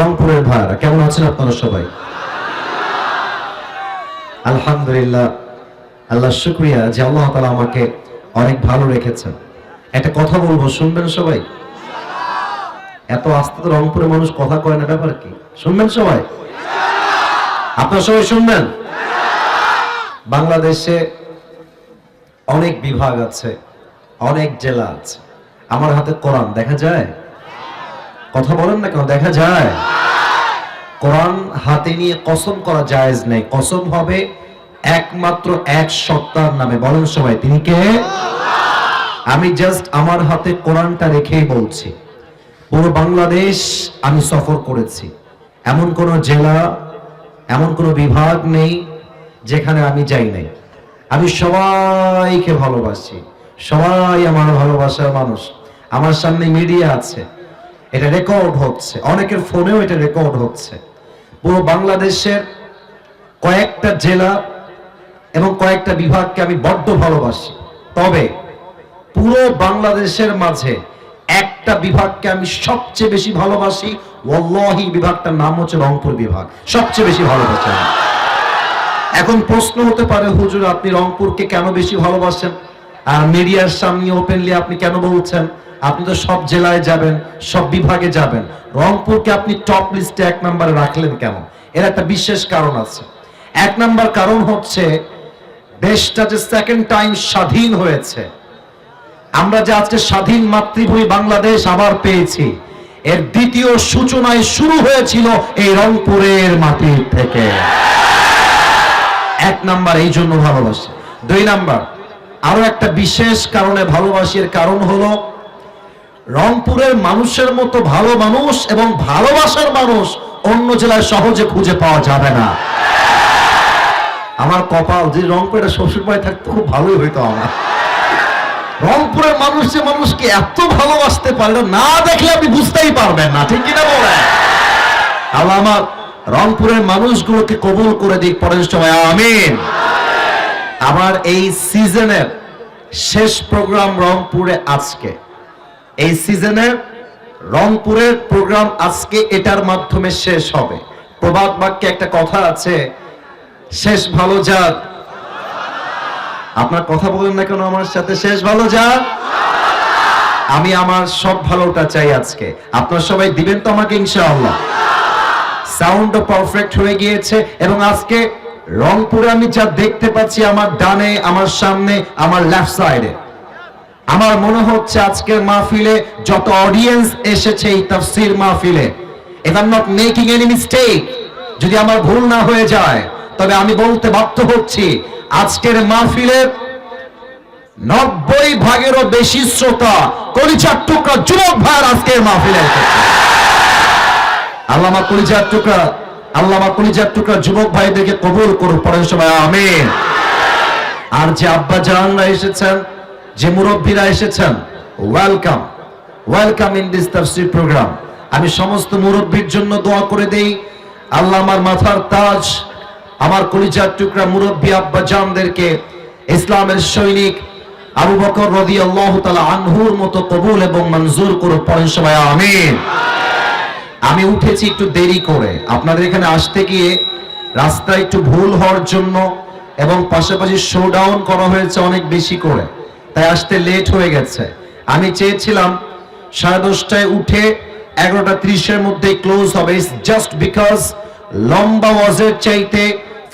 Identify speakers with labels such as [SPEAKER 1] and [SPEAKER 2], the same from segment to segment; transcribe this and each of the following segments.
[SPEAKER 1] রংপুরের ভাইরা কেমন আছেন আপনারা সবাই? আলহামদুলিল্লাহ, আল্লাহ শুকরিয়া যে আল্লাহ তাআলা আমাকে অনেক ভালো রেখেছেন। একটা কথা বলবো, শুনবেন সবাই? এত আস্তে তো রংপুরের মানুষ কথা কয় না, ব্যাপার কি? শুনবেন সবাই? আপনারা সবাই শুনবেন? বাংলাদেশে অনেক বিভাগ আছে, অনেক জেলা আছে। আমার হাতে কোরআন দেখা যায়? কথা বলেন না কেন? দেখা যায়। কোরআন হাতে নিয়ে কসম করা জায়েজ নেই। কসম হবে একমাত্র এক সত্তার নামে। বলেন সবাই, তিনি কে? আমি জাস্ট আমার হাতে কোরআনটা রেখেই বলছি, পুরো বাংলাদেশ আমি সফর করেছি। এমন কোন জেলা, এমন কোন বিভাগ নেই যেখানে আমি যাই নাই। আমি সবাইকে ভালোবাসি, সবাই আমার ভালোবাসার মানুষ। আমার সামনে মিডিয়া আছে, এটা রেকর্ড হচ্ছে, অনেকের ফোনেও এটা রেকর্ড হচ্ছে। পুরো বাংলাদেশের কয়েকটা জেলা এবং কয়েকটা বিভাগকে আমি বড্ড ভালোবাসি। তবে পুরো বাংলাদেশের মাঝে একটা বিভাগকে আমি সবচেয়ে বেশি ভালোবাসি। ওয়াল্লাহি বিভাগটার নাম হচ্ছে রংপুর বিভাগ। সবচেয়ে বেশি ভালোবাসি। এখন প্রশ্ন হতে পারে, হুজুর আপনি রংপুরকে কেন বেশি ভালোবাসেন আর মিডিয়ার সামনে ওপেনলি আপনি কেন বলছেন? আপনি তো সব জেলায় যাবেন, সব বিভাগে যাবেন, রংপুরকে আপনি টপ লিস্টে 1 নম্বরে রাখলেন কেন? এর একটা বিশেষ কারণ আছে। 1 নম্বর কারণ হচ্ছে দেশটা যে সেকেন্ড টাইম স্বাধীন হয়েছে, আমরা যে আজকে স্বাধীন মাতৃভূমি বাংলাদেশ আবার পেয়েছি, এর দ্বিতীয় সূচনায় শুরু হয়েছিল এই রংপুরের মাটি থেকে। 1 নাম্বার এই জন্য ভালোবাসি। 2 নাম্বার আরো একটা বিশেষ কারণে ভালোবাসি। এর কারণ হলো রংপুরের মানুষের মতো ভালো মানুষ এবং ভালোবাসার মানুষ অন্য জেলায় সহজে খুঁজে পাওয়া যাবে না। আমার কপাল যে রংপুরে শ্বশুর বাড়ি থাকতো, খুব ভালোই হইতো আমার। রংপুরের মানুষ যে মানুষকে এত ভালোবাসতে পারলো, না দেখলে আপনি বুঝতেই পারবেন না, ঠিক কিনা বলেন? আল্লাহ আমার রংপুরের মানুষগুলোকে কবুল করে দিক, পরের সময় আমিন। আমার এই সিজনের শেষ প্রোগ্রাম রংপুরে আজকে। এই সিজনের রংপুরের প্রোগ্রাম আজকে এটার মাধ্যমে শেষ হবে। প্রবাদ বাক্যে একটা কথা আছে, শেষ ভালো যাক। আপনার কথা বলেন না কেন আমার সাথে? শেষ ভালো যাক। আমি আমার সব ভালোটা চাই আজকে। আপনারা সবাই দিবেন তো আমাকে ইনশাআল্লাহ? সাউন্ডও পারফেক্ট হয়ে গিয়েছে এবং আজকে রংপুরে আমি যা দেখতে পাচ্ছি, আমার ডানে, আমার সামনে, আমার লেফট সাইডে, আমার মনে হচ্ছে আজকের মাহফিলে যত অডিয়েন্স এসেছে এই তাফসীর মাহফিলে, if I'm not making any mistake, যদি আমার ভুল না হয়ে যায়, তবে আমি বলতে বাধ্য হচ্ছি আজকের মাহফিলের 90 ভাগেরও বেশি শ্রোতা কলিজার টুকরা যুবক ভাইয়ের আজকের মাহফিলে। আল্লাহ আমার কলিজার টুকরা যুবক ভাইদেরকে কবুল করুন, পরের সময় আমিন। আর যে আব্বা জানরা এসেছেন, যে মুরব্বীরা এসেছেন, ওয়েলকাম, ওয়েলকাম ইন দিস তাফসীর প্রোগ্রাম। আমি সমস্ত মুরব্বীর জন্য দোয়া করে দেই, আল্লাহ আমার মাথার তাজ, আমার কলিজার টুকরা মুরব্বী আব্বা জানদেরকে ইসলামের সৈনিক আবু বকর রাদিয়াল্লাহু তাআলা আনহুর মতো কবুল এবং মঞ্জুর করুন, পরের সময় আমিন। আমি উঠেছি একটু দেরি করে, আপনাদের এখানে আসতে গিয়ে রাস্তায় একটু ভুল হওয়ার জন্য এবং পাশাপাশি শোডাউন করা হয়েছে অনেক বেশি করে, তাই আসতে লেট হয়ে গেছে। আমি চেয়েছিলাম 10:30টায় উঠে 11:30-এর মধ্যে ক্লোজ হবে, জাস্ট বিকজ লম্বা ওয়াজের চাইতে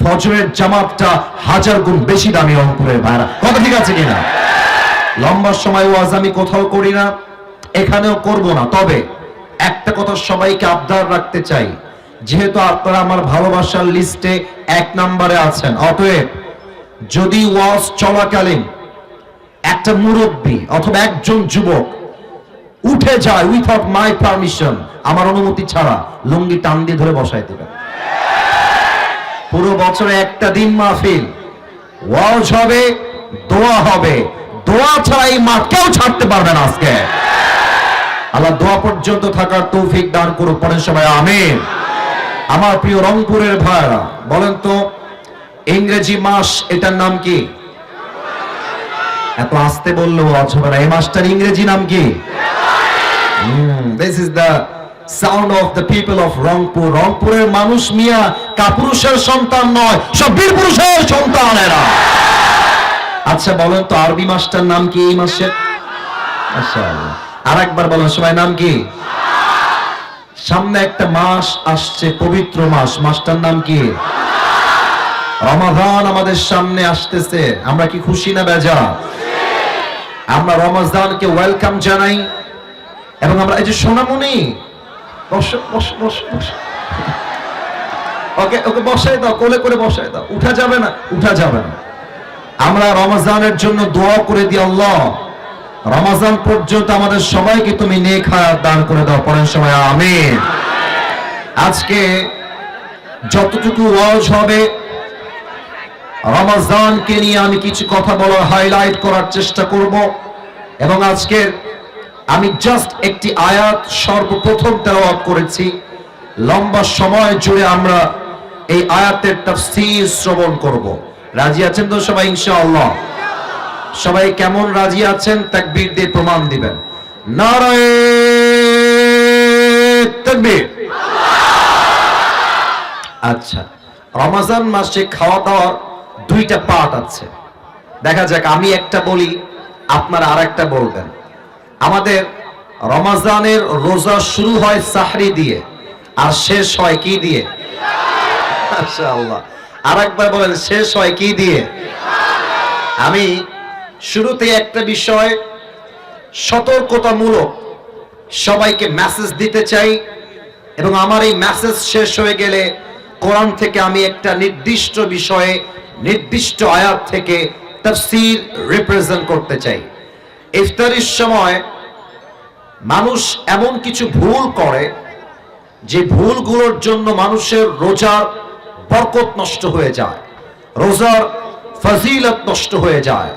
[SPEAKER 1] ফজরের জামাতটা 1000 গুণ বেশি দামি রংপুরের ভাইরা। কথা ঠিক আছে কিনা? লম্বা সময় ওয়াজ আমি কোথাও করি না, এখানেও করব না। তবে একটা কথা সবাইকে আবদার রাখতে চাই, যেহেতু আপনারা আমার ভালোবাসার লিস্টে 1 নম্বরে আছেন, অতএব যদি ওয়াজ চলাকালীন একটা মুরব্বী অথবা একজন যুবক উঠে যায় উইথাউট মাই পারমিশন, আমার অনুমতি ছাড়া, লুঙ্গি টান দিয়ে ধরে বসাই দেবেন। পুরো বছরে একটা দিন মাহফিল, ওয়াজ হবে, দোয়া হবে, দোয়া ছাড়া এই মাঠ কেউ ছাড়তে পারবে না আজকে। আল্লাহ দোয়া পর্যন্ত থাকার তৌফিক দান করুন, পরের সময় আমিন। আমার প্রিয় রংপুরের ভাইরা, বলেন তো ইংরেজি মাস এটার নাম কি? এত আসতে বললেও অঝবে না, এই মাসটার ইংরেজি নাম কি? This is the sound of the people of Rangpur. রংপুরের মানুষ মিয়া কাপুরুষের সন্তান নয়, সব বীর পুরুষের সন্তান এরা। আচ্ছা বলেন তো আরবি মাসটার নাম কি এই মাসের? মাশাআল্লাহ। আরেকবার বলেন সবাই, নাম কি? সামনে একটা মাস আসছে, পবিত্র মাস, মাসটার নাম কি? রমাদান আমাদের সামনে আসতেছে। আমরা কি খুশি না বেজার? আমরা রমাদানকে ওয়েলকাম জানাই এবং আমরা এই যে সোনামণি, বসো বসো বসো বসো, ওকে ওকে বসাই দাও, কোলে করে বসাই দাও, উঠা যাবে না, উঠা যাবে না। আমরা রমজানের জন্য দোয়া করে দিই, আল্লাহ রমজান পর্যন্ত আমাদের সবাইকে তুমি নেক হায়াত দান করে দাও। পরের সময় আমিন। আজকে যতটুকু ওয়াজ হবে রমজানকে নিয়ে আমি কিছু কথা বলার, হাইলাইট করার চেষ্টা করব। এবং আজকে আমি জাস্ট একটি আয়াত সর্বপ্রথম তেলাওয়াত করেছি। লম্বা সময় জুড়ে আমরা এই আয়াতের তাফসীর শ্রবণ করব। রাজি আছেন তো সবাই ইনশাআল্লাহ? সবাই কেমন রাজি আছেন তাকবীর দিয়ে প্রমাণ দিবেন। নারায়ে তাকবীর। আচ্ছা, রমজান মাসে খাওয়া দাওয়ার দুইটা পার্ট আছে। দেখা যাক, আমি একটা বলি, আপনারা আরেকটা বলবেন। আমাদের রমজানের রোজা শুরু হয় সাহরি দিয়ে আর শেষ হয় কি দিয়ে? মাশাআল্লাহ। আরেকবার বলেন, শেষ হয় কি দিয়ে? আমি শুরুতে একটা বিষয় সতর্কতামূলক সবাইকে মেসেজ দিতে চাই, এবং আমার এই মেসেজ শেষ হয়ে গেলে কোরআন থেকে আমি একটা নির্দিষ্ট বিষয়ে নির্দিষ্ট আয়াত থেকে তাফসীর রিপ্রেজেন্ট করতে চাই। ইফতারির সময় মানুষ এমন কিছু ভুল করে যে ভুলগুলোর জন্য মানুষের রোজার বরকত নষ্ট হয়ে যায়, রোজার ফজিলত নষ্ট হয়ে যায়,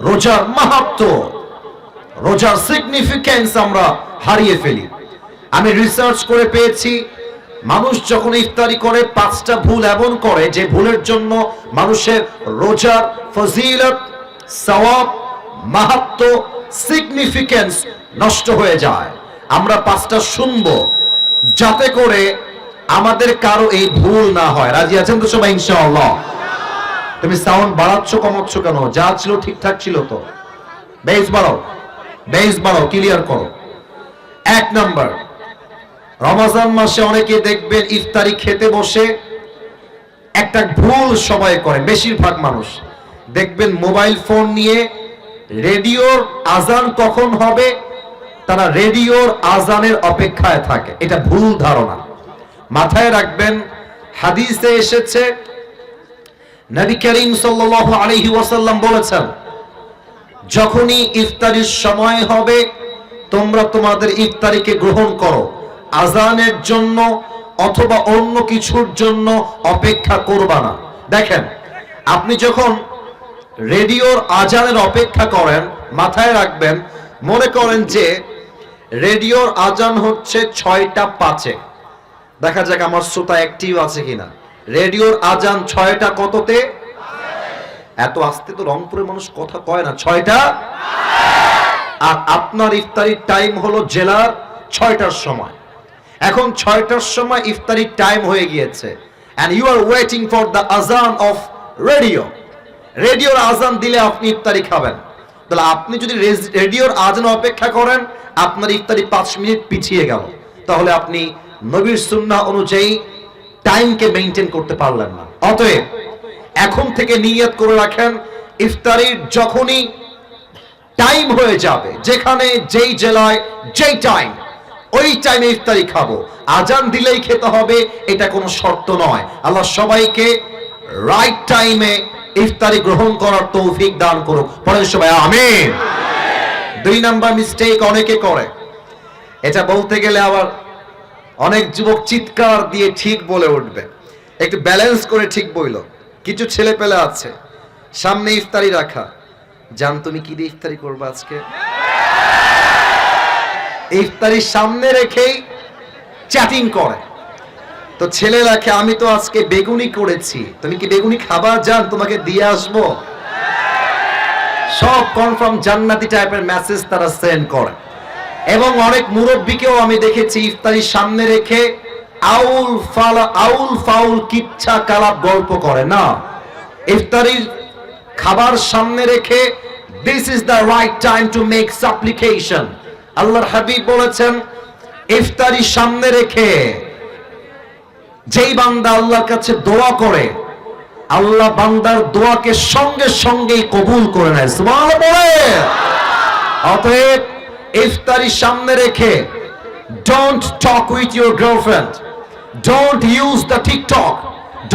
[SPEAKER 1] রোজার মাহাত্ম্য, রোজার সিগনিফিকেন্স আমরা হারিয়ে ফেলি। আমি রিসার্চ করে পেয়েছি, মানুষ যখন ইফতারি করে 5টা ভুল এমন করে যে ভুলের জন্য মানুষের রোজার ফজিলত, সওয়াব, মাহাত্ম্য, সিগনিফিকেন্স নষ্ট হয়ে যায়। আমরা 5টা শুনবো যাতে করে আমাদের কারো এই ভুল না হয়। রাজি আছেন তো সবাই ইনশাআল্লাহ? তুমি সাউন্ড বাড়াচ্ছ কমাচ্ছ কেন? যা ছিল ঠিকঠাক ছিল তো। বেস বাড়াও, বেস বাড়াও, ক্লিয়ার করো। 1 নাম্বার, রমজান মাসে অনেকে দেখবেন ইফতারি খেতে বসে একটা ভুল সবাই করে, বেশিরভাগ মানুষ দেখবেন মোবাইল ফোন নিয়ে রেডিওর আজান কখন হবে তারা রেডিওর আজানের অপেক্ষায় থাকে। এটা ভুল ধারণা, মাথায় রাখবেন। হাদিসে এসেছে, নবী করিম সাল্লাল্লাহু আলাইহি ওয়াসাল্লাম বলেছেন, যখনই ইফতারির সময় হবে তোমরা তোমাদের ইফতারিকে গ্রহণ করো, আজানের জন্য অথবা অন্য কিছুর জন্য অপেক্ষা করবা না। দেখেন, আপনি যখন রেডিওর আজানের অপেক্ষা করেন, মাথায় রাখবেন, মনে করেন যে রেডিওর আজান হচ্ছে 6টা 5-এ। দেখা যাক আমার শ্রোতা অ্যাক্টিভ আছে কিনা। রেডিওর আজান 6টা কততে? এত আস্তে তো রংপুরের মানুষ কথা কয় না। 6টা, আর আপনার ইফতারির টাইম হলো জেলার 6টার সময়। এখন 6টার সময় ইফতারির টাইম হয়ে গিয়েছে, and you are waiting for the azan of radio. রেডিওর আজান দিলে আপনি ইফতারি খাবেন। তাহলে আপনি যদি রেডিওর আজান অপেক্ষা করেন, আপনার ইফতারি 5 মিনিট পিছিয়ে গেল, তাহলে আপনি নবীর সুন্নাহ অনুযায়ী টাইমকে মেইনটেইন করতে পারলেন না। অতএব এখন থেকে নিয়ত করে রাখেন, ইফতারির যখনই টাইম হয়ে যাবে, যেখানে যেই জেলায় যেই টাইম, ওই টাইমে ইফতারি খাবো। আজান দিলেই খেতে হবে এটা কোনো শর্ত নয়। আল্লাহ সবাইকে রাইট টাইমে ইফতারি গ্রহণ করার তৌফিক দান করুক। পরে সবাই আমিন। 2 নাম্বার মিস্টেক অনেকে করে, এটা বলতে গেলে আবার অনেক যুবক চিৎকার দিয়ে ঠিক বলে উঠবে, একটু ব্যালেন্স করে ঠিক বইল। কিছু ছেলে পেলে আছে সামনে ইফতারি রাখা, জান তুমি কি দিয়ে ইফতারি করবে আজকে? ইফতারি সামনে রেখেই চ্যাটিং করে। তো ছেলে রাখে, আমি তো আজকে বেগুনি করেছি, তুমি কি বেগুনি খাবা? জান তোমাকে দিয়ে আসবো। সব কনফার্ম জান্নাতি টাইপের মেসেজ তারা সেন্ড করে। এবং অনেক মুরব্বীকেও আমি দেখেছি ইফতারি সামনে রেখে আউল ফাউল কিচ্ছা কালাপ গল্প করে না। ইফতারির খাবার সামনে রেখে this is the right time to make সাপ্লিকেশন। আল্লাহর হাবিব বলেছেন ইফতারি সামনে রেখে যেই বান্দা আল্লাহর কাছে দোয়া করে আল্লাহ বান্দার দোয়াকে সঙ্গে সঙ্গেই কবুল করে নেয়। সুবহানাল্লাহ বলে। অতএব ইফতারি সামনে রেখে don't talk with your girlfriend, don't use the TikTok,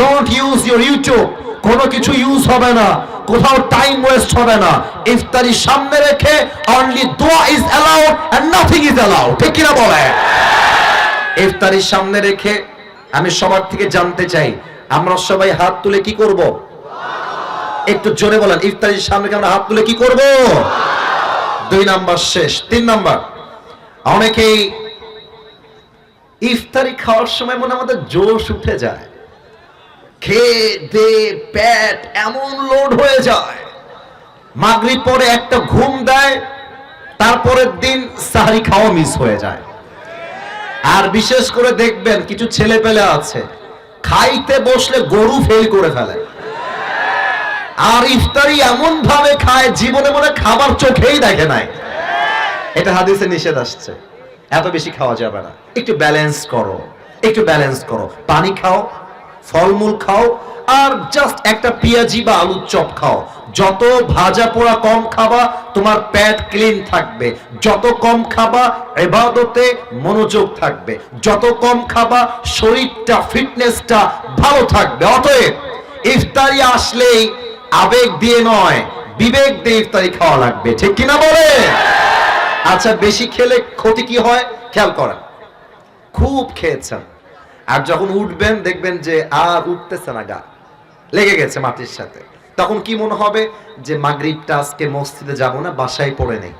[SPEAKER 1] don't use your YouTube. কোনো কিছু ইউজ হবে না, কোথাও টাইম ওয়েস্ট হবে না। ইফতারি সামনে রেখে অনলি দোয়া is allowed and nothing is allowed. ঠিক কিনা বলে? ইফতারি সামনে রেখে আমি সবার থেকে জানতে চাই আমরা সবাই হাত তুলে কি করব? একটু জোরে বলেন। ইফতারির সামনে আমরা হাত তুলে কি করব? 2 নাম্বার শেষ। 3 নাম্বার, অনেকেই ইফতারি খাওয়ার সময় মনে আমাদের জোশ উঠে যায়, খেয়ে দে পেট এমন লোড হয়ে যায়, মাগরিব পরে একটা ঘুম দেয়, তারপরের দিন সাহরি খাওয়া মিস হয়ে যায়। আর বিশেষ করে দেখবেন কিছু ছেলে পেলে আছে খাইতে বসলে গরু ফেল করে ফেলে, আর ইফতারি এমন ভাবে খায় জীবনে মনে খাবার চোখেই দেখে নাই। এটা হাদিসে নিষেধ আসছে, এত বেশি খাওয়া যাবে না। একটু ব্যালেন্স করো, একটু ব্যালেন্স করো। পানি খাও, ফলমূল খাও, আর জাস্ট একটা পেঁয়াজি বা আলুর চপ খাও। যত ভাজা পোড়া কম খাবা তোমার পেট ক্লিন থাকবে, যত কম খাবা ইবাদতে মনোযোগ থাকবে, যত কম খাবা শরীরটা ফিটনেসটা ভালো থাকবে। অতএব ইফতারি আসলেই আবেগ দিয়ে নয় বিবেক দিয়ে ইফতারি খাওয়া লাগবে। ঠিক কিনা বলে? আচ্ছা, বেশি খেলে ক্ষতি কি হয় খেয়াল করেন। খুব খেয়েছেন আর যখন উঠবেন দেখবেন যে আর উঠতেছে না, গা লেগে গেছে মাটির সাথে, তখন কি মনে হবে যে মাগরিবটা আজকে মসজিদে যাব না, বাসায় পড়ে নেই।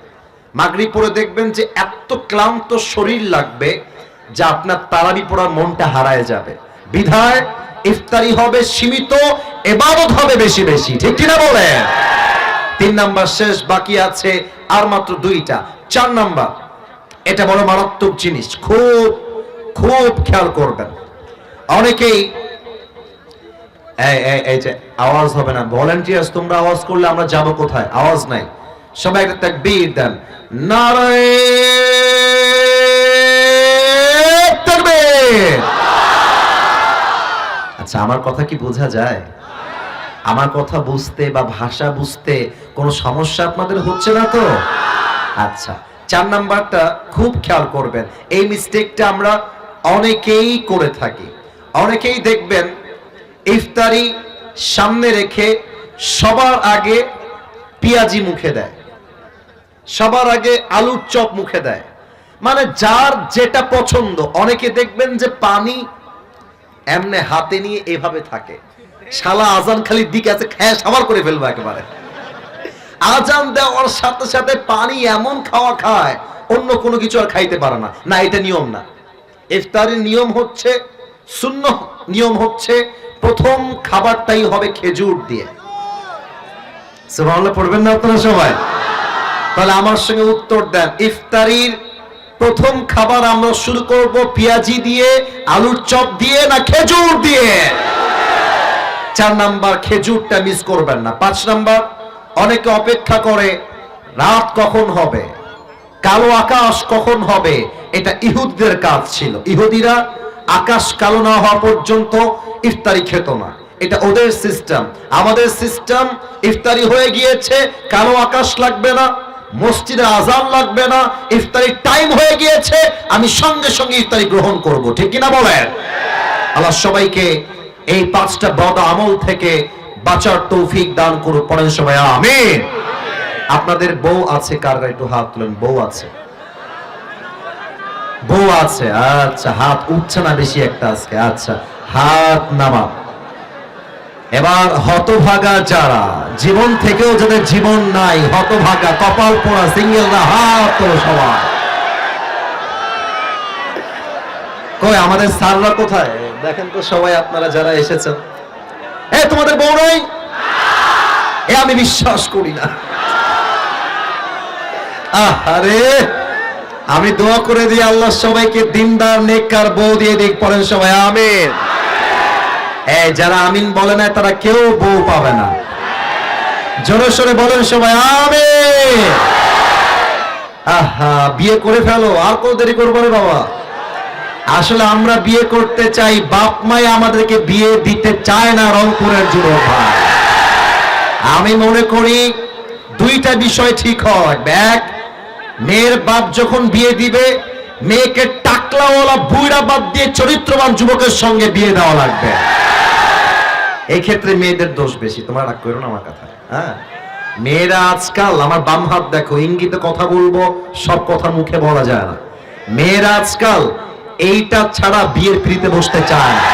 [SPEAKER 1] মাগরিব পড়ে দেখবেন যে এত ক্লান্ত শরীর লাগবে যে আপনার তারাবি পড়ার মনটা হারায় যাবে। বিধায় ইফতারি হবে সীমিত, ইবাদত হবে বেশি বেশি। ঠিক কিনা বলে? 3 নাম্বার শেষ, বাকি আছে আর মাত্র 2টা। 4 নাম্বার, এটা বড় মারাত্মক জিনিস, খুব খুব খেয়াল করবেন। অনেকেই এই যে আওয়াজ হবে না, ভলান্টিয়ার্স তোমরা আওয়াজ করলে আমরা যাব কোথায়? আওয়াজ নাই, সবাই একটা তাকবীর দেন, নারায়ে তাকবীর। আচ্ছা, আমার কথা কি বোঝা যায়? আমার কথা বুঝতে বা ভাষা বুঝতে কোনো সমস্যা আপনাদের হচ্ছে না তো? আচ্ছা, 4 নাম্বারটা খুব খেয়াল করবেন। এই মিস্টেকটা আমরা অনেকেই করে থাকি। অনেকেই দেখবেন ইফতারি সামনে রেখে সবার আগে পেঁয়াজি মুখে দেয়, সবার আগে আলুর চপ মুখে দেয়, মানে যার যেটা পছন্দ। অনেকে দেখবেন যে পানি এমনে হাতে নিয়ে এভাবে থাকে, শালা আজান খালি দিকে আছে, খেয়ে সাবার করে ফেলবো একেবারে। আজান দেওয়ার সাথে সাথে পানি এমন খাওয়া খায় অন্য কোনো কিছু আর খাইতে পারে না। না, এটা নিয়ম না। ইফতারের নিয়ম হচ্ছে, সুন্নাহ নিয়ম হচ্ছে, প্রথম খাবারটাই হবে খেজুর দিয়ে। সুবহানাল্লাহ পড়বেন না আপনারা সবাই? তাহলে আমার সঙ্গে উত্তর দেন, ইফতারির প্রথম খাবার আমরা শুরু করব পেঁয়াজি দিয়ে, আলুর চপ দিয়ে, না খেজুর দিয়ে? 4 নাম্বার, খেজুরটা মিস করবেন না। 5 নাম্বার, অনেকে অপেক্ষা করে রাত কখন হবে, কালো আকাশ কখন হবে। এটা ইহুদিদের কাজ ছিল। ইহুদিরা আকাশ কালো না হওয়া পর্যন্ত ইফতারি খেত না, এটা ওদের সিস্টেম। আমাদের সিস্টেম, ইফতারি হয়ে গিয়েছে, কালো আকাশ লাগবে না, মসজিদে আজান লাগবে না, ইফতারির টাইম হয়ে গিয়েছে, আমি সঙ্গে সঙ্গে ইফতারি গ্রহণ করব। ঠিক কিনা বলেন? আল্লাহ সবাইকে এই 5টা বদ আমল থেকে বাঁচার তৌফিক দান করুন। পড়েন সবাই আমিন। আপনাদের বউ আছে কার? একটু হাত তুলেন। বউ আছে? বউ আছে? আচ্ছা, হাত উঠছে না বেশি একটা আজকে। আচ্ছা, হাত নামা। এবার হতভাগা যারা, জীবন থেকেও যাদের জীবন নাই, হতভাগা কপাল পোড়া সিঙ্গেলরা, হাত তোলো সবাই। কই আমাদের স্যাররা কোথায়? দেখেন তো সবাই, আপনারা যারা এসেছেন। তোমাদের বউ নাই? আমি বিশ্বাস করি না। আরে আমি দোয়া করে দিই আল্লাহ সবাইকে দিনদার নেককার বউ দিয়ে দিক, পড়েন সবাই আমিন। এই যারা আমিন বলে না তারা কেউ বউ পাবে না। জোরে সোরে বলেন সবাই আমিন। আহা, বিয়ে করে ফেলো, আর কত দেরি করবো রে বাবা। আসলে আমরা বিয়ে করতে চাই, বাপ মাই আমাদেরকে বিয়ে দিতে চায় না রংপুরের যুবক ভাই। আমি মনে করি দুইটা বিষয় ঠিক হয়। এক, মেয়ের বাপ যখন বিয়ে দিবে মেয়েকে টাকলাওয়ালা বুইড়া বাদ দিয়ে চরিত্রবান যুবকের সঙ্গে বিয়ে দেওয়া লাগবে। এই ক্ষেত্রে মেয়েদের দোষ বেশি, তোমরা রাগ করো না আমার কথা। হ্যাঁ, মেয়েরা আজকাল, আমার বাম হাত দেখো, ইঙ্গিতে কথা বলবো, সব কথা মুখে বলা যায় না। মেয়েরা আজকাল এইটা ছাড়া বিয়ের পিড়িতে বসতে চায় না।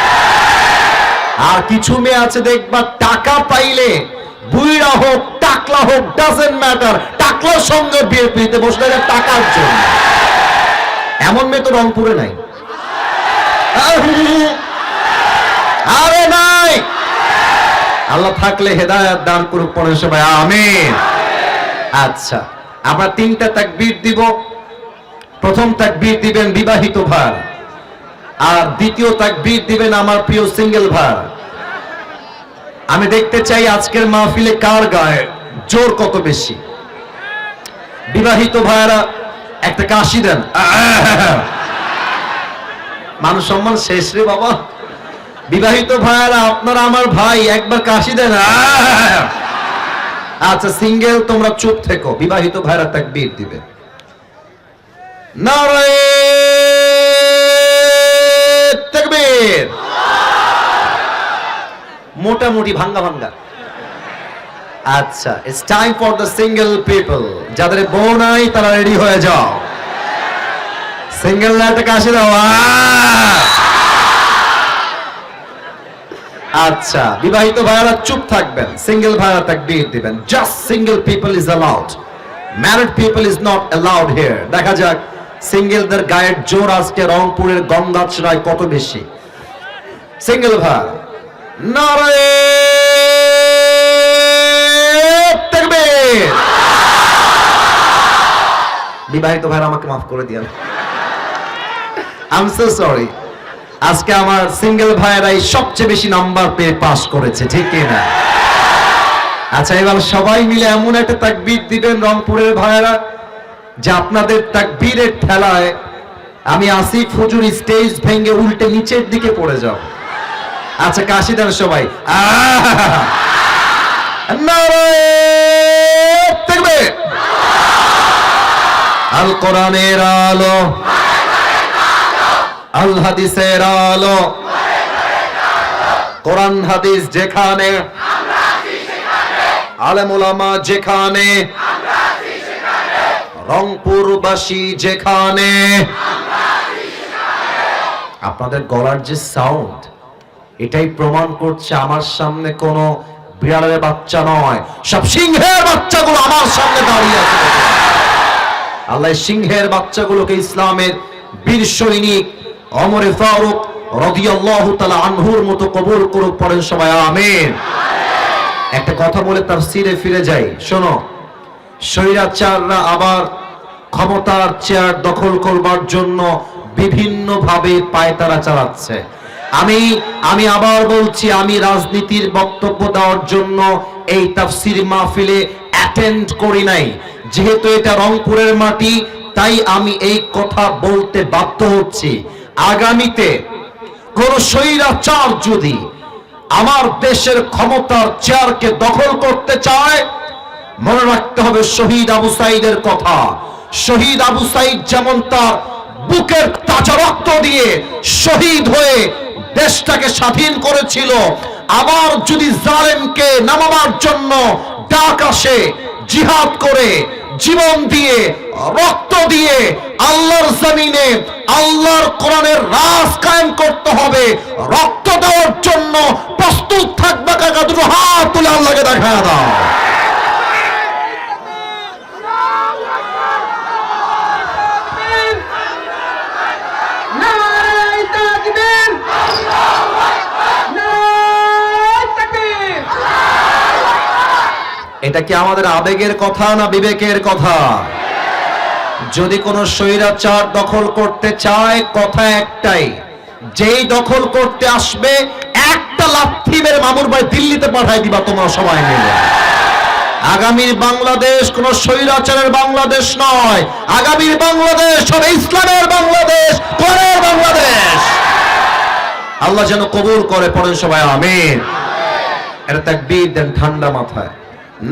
[SPEAKER 1] আর কিছু মেয়ে আছে দেখবা টাকা পাইলে, বুইড়া হোক টাকলা হোক ডাজেন্ট ম্যাটার, টাকলার সঙ্গে বিয়ের পিড়িতে বসতে যায় টাকার জন্য। এমন মেয়ে তো রংপুরে নাই। আরে নাই। আল্লাহ থাকলে হেদায়েত দান করুক, পড়েন সবাই আমিন। আচ্ছা, আমরা তিনটা তাকবীর দিব। প্রথম তাকবীর দিবেন বিবাহিত ভাই, আর দ্বিতীয় তাকবীর দিবেন আমার প্রিয় সিঙ্গেল ভাই। আমি দেখতে চাই আজকের মাহফিলে কার গায়ে জোর কত বেশি। বিবাহিত ভাইরা একটা কাশি দেন। মানুষ সম্মান শেষ রে বাবা। বিবাহিত ভাইরা আপনারা আমার ভাই, একবার কাশি দেন। আচ্ছা সিঙ্গেল তোমরা চুপ থেকো, বিবাহিত ভাইরা তাকবীর দিবে। নারে তাকবীর। মোটামুটি ভাঙ্গা ভাঙ্গা। আচ্ছা, it's time for the single people. যাদের বউ নাই তারা রেডি হয়ে যাও। সিঙ্গেল একটা কাশি দাও। আচ্ছা, বিবাহিত ভাইরা চুপ থাকবেন, সিঙ্গেল ভাইরা তাকবীর দিবেন। Just single people is allowed, married people is not allowed here. দেখা যাক সিঙ্গেলদের গায়ের জোর আজকে রংপুরের গঙ্গাচড়ায় কত বেশি। সিঙ্গেল ভাই নারে তাকবীর। বিবাহিত ভাইরা আমাকে মাফ করে দিয়েন, আই এম সো সরি। আজকে আমার সিঙ্গেল ভাইরাই সবচেয়ে বেশি নাম্বার পেয়ে পাস করেছে, ঠিক কি না? আচ্ছা, এবার সবাই মিলে এমন একটা তাকবীর দিবেন রংপুরের ভাইরা যে আপনাদের তাকবীরের ঠেলায় আমি আসিফ হুজুর স্টেজ ভেঙে উল্টে নিচের দিকে পড়ে যাও। আচ্ছা কাশি দেন সবাই। নারে তাকবীর। আল কোরআনের আলো, আল হাদিসের আলো, কোরআন হাদিস যেখানে, আলেম ওলামা যেখানে, রংপুরবাসী যেখানে। আপনাদের গলার যে সাউন্ড, এটাই প্রমাণ করছে আমার সামনে কোনো বিড়ালের বাচ্চা নয়, সব সিংহের বাচ্চাগুলো আমার সামনে দাঁড়িয়ে আছে। আল্লাহ সিংহের বাচ্চাগুলোকে ইসলামের বীর সৈনিক ওমরে ফারুক রাদিয়াল্লাহু তাআলা আনহুর মতো কবুল করুক, পড়েন সবাই আমিন। একটা কথা বলে তাফসীরে ফিরে যাই, শোনো। স্বৈরাচাররা আবার ক্ষমতার চেয়ার দখল করবার জন্য বিভিন্ন ভাবে পায়তারা চালাচ্ছে। আমি আবার বলছি, আমি রাজনীতির বক্তব্য দেওয়ার জন্য এই তাফসীর মাহফিলে অ্যাটেন্ড করি নাই। যেহেতু এটা রংপুরের মাটি, তাই আমি এই কথা বলতে বাধ্য হচ্ছি। আগামীতে কোন স্বৈরাচার যদি আমার দেশের ক্ষমতার চেয়ারকে দখল করতে চায়, মনে রাখতে হবে শহীদ আবু সাঈদের কথা। শহীদ আবু সাঈদ যেমন তার বুকের তাজা রক্ত দিয়ে শহীদ হয়ে দেশটাকে স্বাধীন করেছিল, আবার যদি জালেমকে নামাবার জন্য ডাক আসে, জিহাদ করে জীবন দিয়ে রক্ত দিয়ে আল্লাহর জমিনে আল্লাহর কোরআনের রাজ কায়েম করতে হবে, রক্ত দেওয়ার জন্য প্রস্তুত থাকবে। কাকা দুটো হাত তুলে আল্লাহকে দেখায় দাও। এটা কি আমাদের আবেগের কথা না বিবেকের কথা? যদি কোনো স্বৈরাচার দখল করতে চায় কথা একটাই, যেই দখল করতে আসবে একটা লাথি মেরে মামুর ভাই দিল্লিতে পাঠাই দিবা তোমরা সবাই মিলে। আগামীর বাংলাদেশ কোন স্বৈরাচারের বাংলাদেশ নয়, আগামীর বাংলাদেশ হবে ইসলামের বাংলাদেশ, কোরআনের বাংলাদেশ। আল্লাহ যেন কবুল করে, পড়েন সবাই আমিন। এটা তাকবীর দেন ঠান্ডা মাথায়,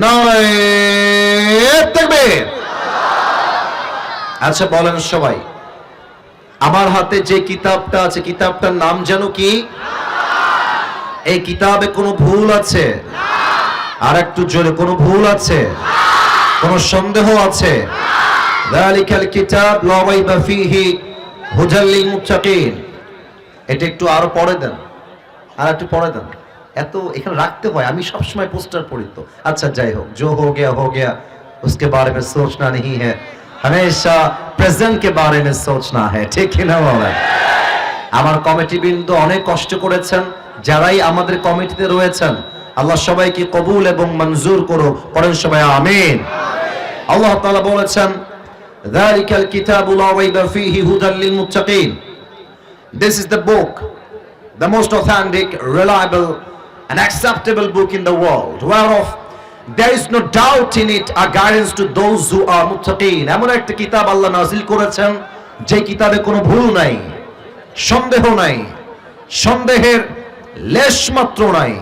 [SPEAKER 1] নারে তাকবীর। আচ্ছা বলেন সবাই, আমার হাতে যে কিতাবটা আছে কিতাবটার নাম যেন কি? এই কিতাবে কোনো ভুল আছে? আর একটু জোরে, কোনো ভুল আছে? কোনো সন্দেহ আছে? যালিকাল কিতাব লা রাইবা ফীহি হুদাল লিল মুত্তাকিন। এটা একটু আরো পড়ে দেন, আর একটু পড়ে দেন। এত এখানে রাখতে হয়, আমি সব সময় পোস্টার পড়ি তো। আচ্ছা যাই হোক, जो हो गया उसके बारे में सोचना नहीं है, हमेशा प्रेजेंट के बारे में सोचना है, ঠিক কি না বলেন? আমার কমিটি বৃন্দ অনেক কষ্ট করেছেন, যারাই আমাদের কমিটিতে রয়েছেন আল্লাহ সবাইকে কবুল এবং মঞ্জুর করো, পড়েন সবাই আমিন। আল্লাহ তাআলা বলেছেন যালিকাল কিতাবু লা রাইবা ফীহি হুদাল লিল মুত্তাকিন। This is the book, the most authentic, reliable and acceptable book in the world, whereof there is no doubt in it, a guidance to those who are muttaqin. এমন একটা কিতাব আল্লাহ নাজিল করেছেন যে কিতাবে কোনো ভুল নাই, সন্দেহ নাই, সন্দেহের লেশ মাত্র নাই।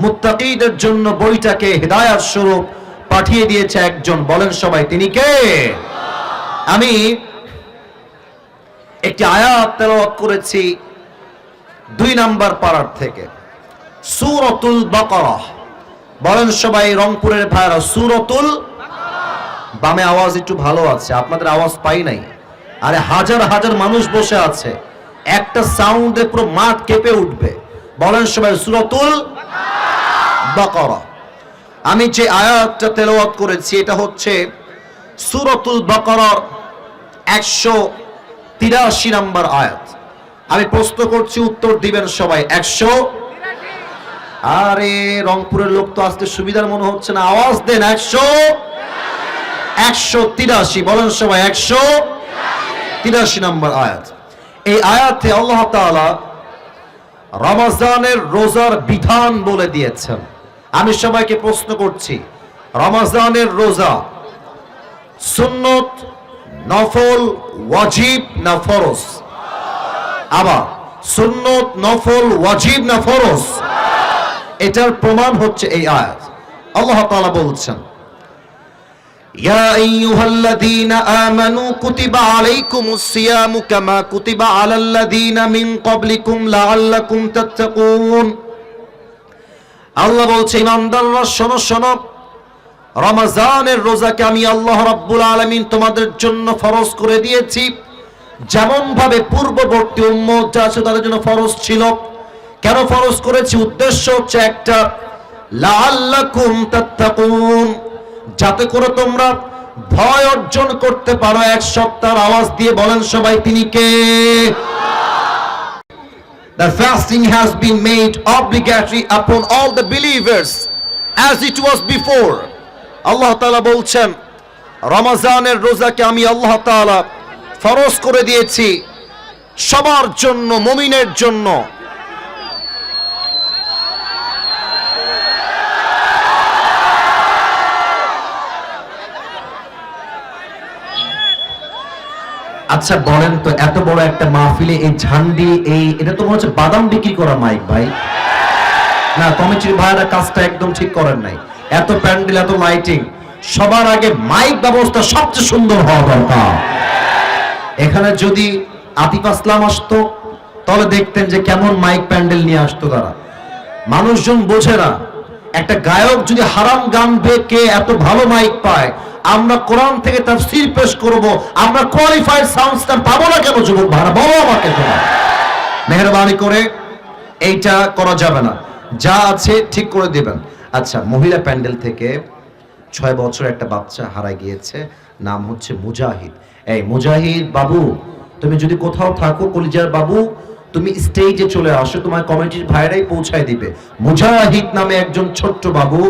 [SPEAKER 1] মুত্তাকিদের জন্য বইটাকে হিদায়াত স্বরূপ পাঠিয়ে দিয়েছে একজন, বলেন সবাই তিনি কে? আমি একটি আয়াত তেলাওয়াত করেছি 2 নাম্বার পারার থেকে, সূরাতুল বাকারাহ। বলেন সবাই রংপুরের ভাইরা, সূরাতুল। বামে আওয়াজ একটু ভালো আছে, আপনাদের আওয়াজ পাই নাই। আরে হাজার হাজার মানুষ বসে আছে, একটা সাউন্ডে পুরো মাঠ কেঁপে উঠবে। বলেন সবাই সূরাতুল বাকারাহ। আমি যে আয়াতটা তেলাওয়াত করেছি এটা হচ্ছে সূরাতুল বাকারার 183 নম্বর আয়াত। আমি প্রশ্ন করছি, উত্তর দিবেন সবাই। 100। আরে রংপুরের লোক তো আসতে সুবিধার মনে হচ্ছে না, আওয়াজ দেন। 183। বলেন সবাই 183 নম্বর আয়াত। এই আয়াতে আল্লাহ তাআলা রমজানের রোজার বিধান বলে দিয়েছেন। আমি সবাইকে প্রশ্ন করছি, রমজানের রোজা সুন্নত, নফল, ওয়াজিব না ফরজ? আবার সুন্নত, নফল, ওয়াজিব না ফরজ? এটার প্রমাণ হচ্ছে এই আয়াত। আল্লাহ তাআলা বলছেন, ইয়া আইয়ুহাল্লাযীনা আমানু কুতিবা আলাইকুমুস সিয়ামু কামা কুতিবা আলাল্লাযীনা মিন ক্বাবলিকুম লাআল্লাকুম তাত্তাকুন। আল্লাহ বলছে, ঈমানদাররা শোনো শোনো, রমজানের রোজাকে আমি আল্লাহ রাব্বুল আলামিন তোমাদের জন্য ফরজ করে দিয়েছি, যেমন ভাবে পূর্ববর্তী উম্মত যা ছিল তাদের জন্য ফরজ ছিল। কেন ফরজ করেছি? উদ্দেশ্য হচ্ছে একটা, লাআল্লাকুম তাত্তাকুন, যাতে করে তোমরা ভয় অর্জন করতে পারো। এক সপ্তাহের আওয়াজ দিয়ে বলেন সবাই তিনি কে? The fasting has been made obligatory upon all the believers as it was before. আল্লাহ তাআলা বলছেন, রমজানের রোজাকে আমি আল্লাহ তাআলা ফরজ করে দিয়েছি সবার জন্য, মুমিনের জন্য। আচ্ছা বলেন তো, এত বড় একটা মাহফিলে এই ঝান্ডি, এটা তো মনে হচ্ছে বাদাম বিক্রি করা মাইক ভাই। না, কমিটির ভাইরা কাজটা একদম ঠিক করেন নাই। এত প্যান্ডেল, এত লাইটিং, সবার আগে মাইক ব্যবস্থা সবচেয়ে সুন্দর হওয়া দরকার। এখানে যদি আতিফ আসলাম আসতো তাহলে দেখতেন যে কেমন মাইক প্যান্ডেল নিয়ে আসতো তারা। মানুষজন বোঝে না, একটা গায়ক যদি হারাম গান বেঁকে এত ভালো মাইক পায়, আমরা কোরআন থেকে তাফসীর পেশ করব, আমরা কোয়ালিফাইড সাউন্ড সিস্টেম পাবো না কেন? যুবক ভাড়া বলো আমাকে তোমরা, মেহেরবানি করে এইটা করা যাবে না, যা আছে ঠিক করে দিবেন। আচ্ছা, মহিলা প্যান্ডেল থেকে 6 বছর একটা বাচ্চা হারায় গিয়েছে, নাম হচ্ছে মুজাহিদ। এই মুজাহিদ বাবু, তুমি যদি কোথাও থাকো কলিজার বাবু, তুমি স্টেজে চলে আসো, তোমার কমিটির ভাইরাই পৌঁছায় দিবে। মুজাহিদ নামে একজন ছোট্ট বাবু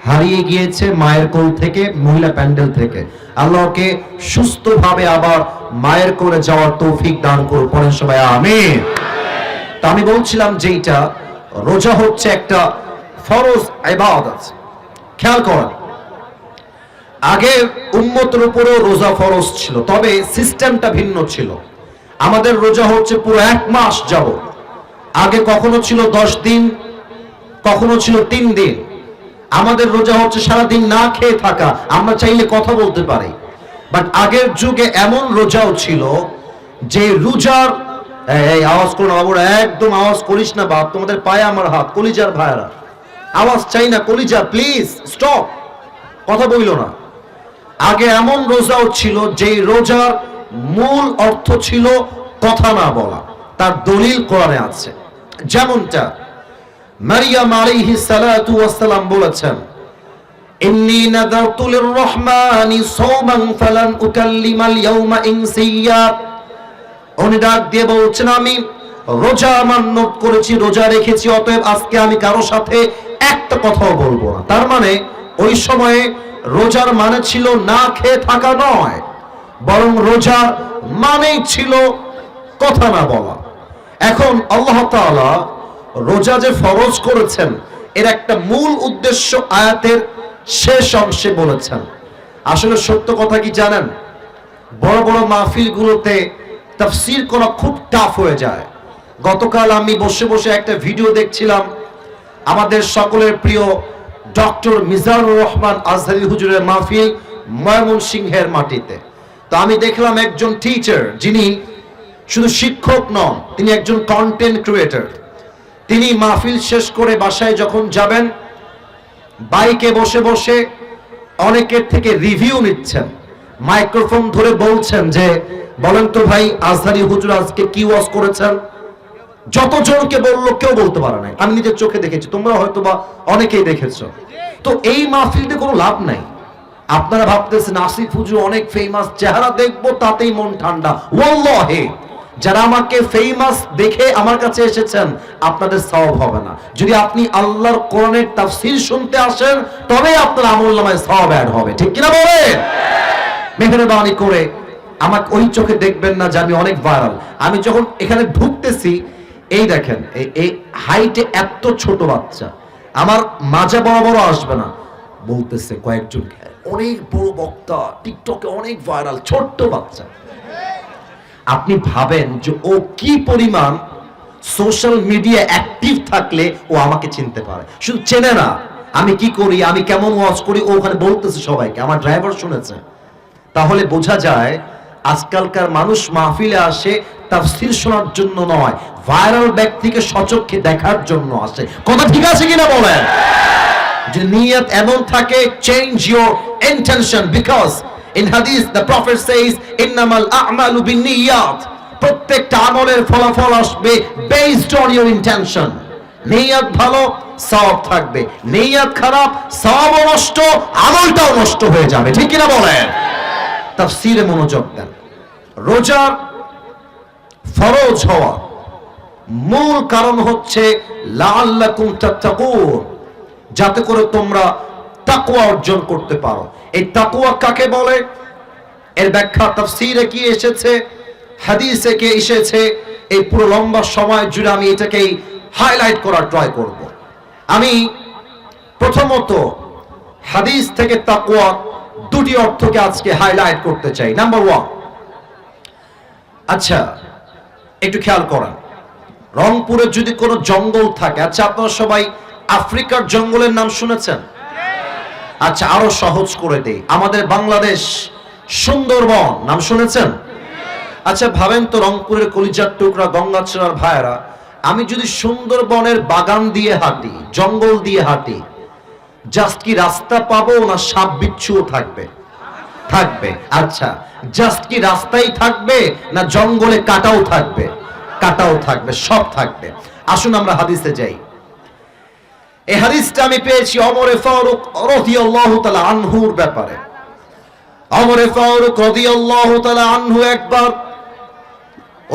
[SPEAKER 1] হারিয়ে গিয়েছে মায়ের কোল থেকে, মহিলা প্যান্ডেল থেকে। আল্লাহকে সুস্থভাবে আবার মায়ের কোলে যাওয়ার তৌফিক দান করুন, পড়েন সবাই আমিন। তা আমি বলছিলাম যে এটা রোজা হচ্ছে একটা ফরজ ইবাদত। খেয়াল করেন, আগে উম্মতের উপরেও রোজা ফরজ ছিল, তবে সিস্টেমটা ভিন্ন ছিল। আমাদের রোজা হচ্ছে পুরো 1 মাস যাবত। আগে কখনো ছিল 10 দিন, কখনো ছিল 3 দিন। আমাদের রোজা হচ্ছে সারাদিন না খেয়ে থাকা, আমরা চাইলে কথা বলতে পারি। বাট আগের যুগে এমন রোজাও ছিল যে রোজার, এই আওয়াজ করো না বাবুরা, একদম আওয়াজ করিস না বাপ, তোমাদের পায়ে আমার হাত, কলিজার ভাইরা, আওয়াজ চাই না, কলিজা প্লিজ স্টপ, কথা বইল না। আগে এমন রোজাও ছিল যে রোজার মূল অর্থ ছিল কথা না বলা, তার দলিল কোরআনে আছে। যেমনটা মারিয়াম আলাইহিস সালাতু ওয়াস সালাম বলেছেন, ইন্নী নাযারতু লির-রহমানি সাওমান ফালান উকাল্লিমাল ইয়াওমা ইনসিয়্যা। উনি ডাক দিয়ে বলছেন, আমি রোজা মান্যত করেছি, রোজা রেখেছি, অতএব আজকে আমি কারো সাথে একটা কথাও বলবো না। তার মানে ওই সময়ে রোজার মানে ছিল না খেয়ে থাকা নয়, বরং রোজার মানেই ছিল কথা না বলা। এখন আল্লাহ তাআলা রোজা যে ফরজ করেছেন এর একটা মূল উদ্দেশ্য আয়াতের শেষ অংশে বলেছেন। আসলে সত্য কথা কি জানেন, বড় বড় মাহফিলগুলোতে তাফসীর করা খুব টাফ হয়ে যায়। গতকাল আমি বসে বসে একটা ভিডিও দেখছিলাম, আমাদের সকলের প্রিয় ডক্টর মিজানুর রহমান আজহারী হুজুরের মাহফিল ময়মনসিংহের মাটিতে। তো আমি দেখলাম একজন টিচার, যিনি শুধু শিক্ষক নন, তিনি একজন কন্টেন্ট ক্রিয়েটর। তিনি মাহফিল শেষ করে বাসায় যখন যাবেন, বাইকে বসে বসে অনেকের থেকে রিভিউ নিচ্ছেন, মাইক্রোফোন ধরে বলছেন যে বলেন তো ভাই আজহারী হুজুর আজকে কি ওয়াজ করেছেন। যতজনকে বললো কেউ বলতে পারে নাই, আমি নিজের চোখে দেখেছি, তোমরা হয়তো বা অনেকেই দেখেছো। তো এই মাহফিলতে কোনো লাভ নাই। আপনারা ভাবতেছেন আসিফ হুজুর অনেক ফেমাস, চেহারা দেখবো তাতেই মন ঠান্ডা। ওয়াল্লাহি যারা আমাকে ফেমাস দেখে আমার কাছে এসেছেন, আপনাদের সওয়াব হবে না। যদি আপনি আল্লাহর কোরআনের তাফসীর শুনতে আসেন, তবে আপনার আমলনামায় সওয়াব অ্যাড হবে, ঠিক কিনা বলেন? মেহেরবানি করে আমাকে ওই চোখে দেখবেন না যে আমি অনেক ভাইরাল। আমি যখন এখানে ঢুকতেছি, এই দেখেন এই হাইটে এত ছোট বাচ্চা, আমার মাজা বড় বড় আসবে না, বলতেছে কয়েকজনকে অনেক বড় বক্তা, টিকটকে অনেক ভাইরাল, ছোট্ট বাচ্চা। আপনি ভাবেন যে ও কি পরিমাণ সোশ্যাল মিডিয়া অ্যাক্টিভ থাকলে ও আমাকে চিনতে পারে। শুধু চেনে না, আমি কি করি, আমি কেমন ওয়াজ করি, ও ওখানে বলতেছে সবাইকে, আমার ড্রাইভার শুনেছে। তাহলে বোঝা যায় আজকালকার মানুষ মাহফিলে আসে তাফসীর শোনার জন্য নয়, ভাইরাল ব্যক্তিকে সচক্ষে দেখার জন্য আসে। কথা ঠিক আছে কিনা বলেন? যে নিয়ত এমন থাকে, change your intention, because in hadith the prophet says innamal a'malu binniyat, প্রত্যেকটা আমলের ফলাফল আসবে based on your intention। নিয়ত ভালো সওয়াব থাকবে, নিয়ত খারাপ সওয়াবও নষ্ট, আমলটাও নষ্ট হয়ে যাবে, ঠিক কিনা বলেন? তাফসীরে মনোযোগ দেন। রোজার ফরজ হওয়া মূল কারণ হচ্ছে লাআল্লাকুম তাত্তাকুন, যাতে করে তোমরা তাকওয়া অর্জন করতে পারো। এই তাকওয়া কাকে বলে, এর ব্যাখ্যা তাফসীরে কি এসেছে, হাদিসে কি এসেছে, এই পুরো লম্বা সময় জুড়ে আমি এটাকেই হাইলাইট করার ট্রাই করব। আমি প্রথমত হাদিস থেকে তাকওয়া দুটি অর্থকে আজকে হাইলাইট করতে চাই। নাম্বার 1, আচ্ছা একটু খেয়াল করেন, রংপুরে যদি কোনো জঙ্গল থাকে, আচ্ছা আপনারা সবাই আফ্রিকার জঙ্গলের নাম শুনেছেন? আচ্ছা আরো সহজ করে দেই, আমাদের বাংলাদেশ সুন্দরবন নাম শুনেছেন? আচ্ছা ভাবেন তো, রংপুরের কলিজার টুকরা গঙ্গাচড়ার ভাইরা, আমি যদি সুন্দরবনের বাগান দিয়ে হাঁটি, জঙ্গল দিয়ে হাঁটি, জাস্ট কি রাস্তা পাবো না সাপ বিচ্ছুও থাকবে? থাকবে। আচ্ছা জাস্ট কি রাস্তাই থাকবে না জঙ্গলে কাটাও থাকবে? কাটাও থাকবে, সব থাকবে। আসুন আমরা হাদিসে যাই। এই হাদিসটা আমি পেয়েছি ওমর ফারুক রাদিয়াল্লাহু তাআলা আনহুর ব্যাপারে। ওমর ফারুক রাদিয়াল্লাহু তাআলা আনহু একবার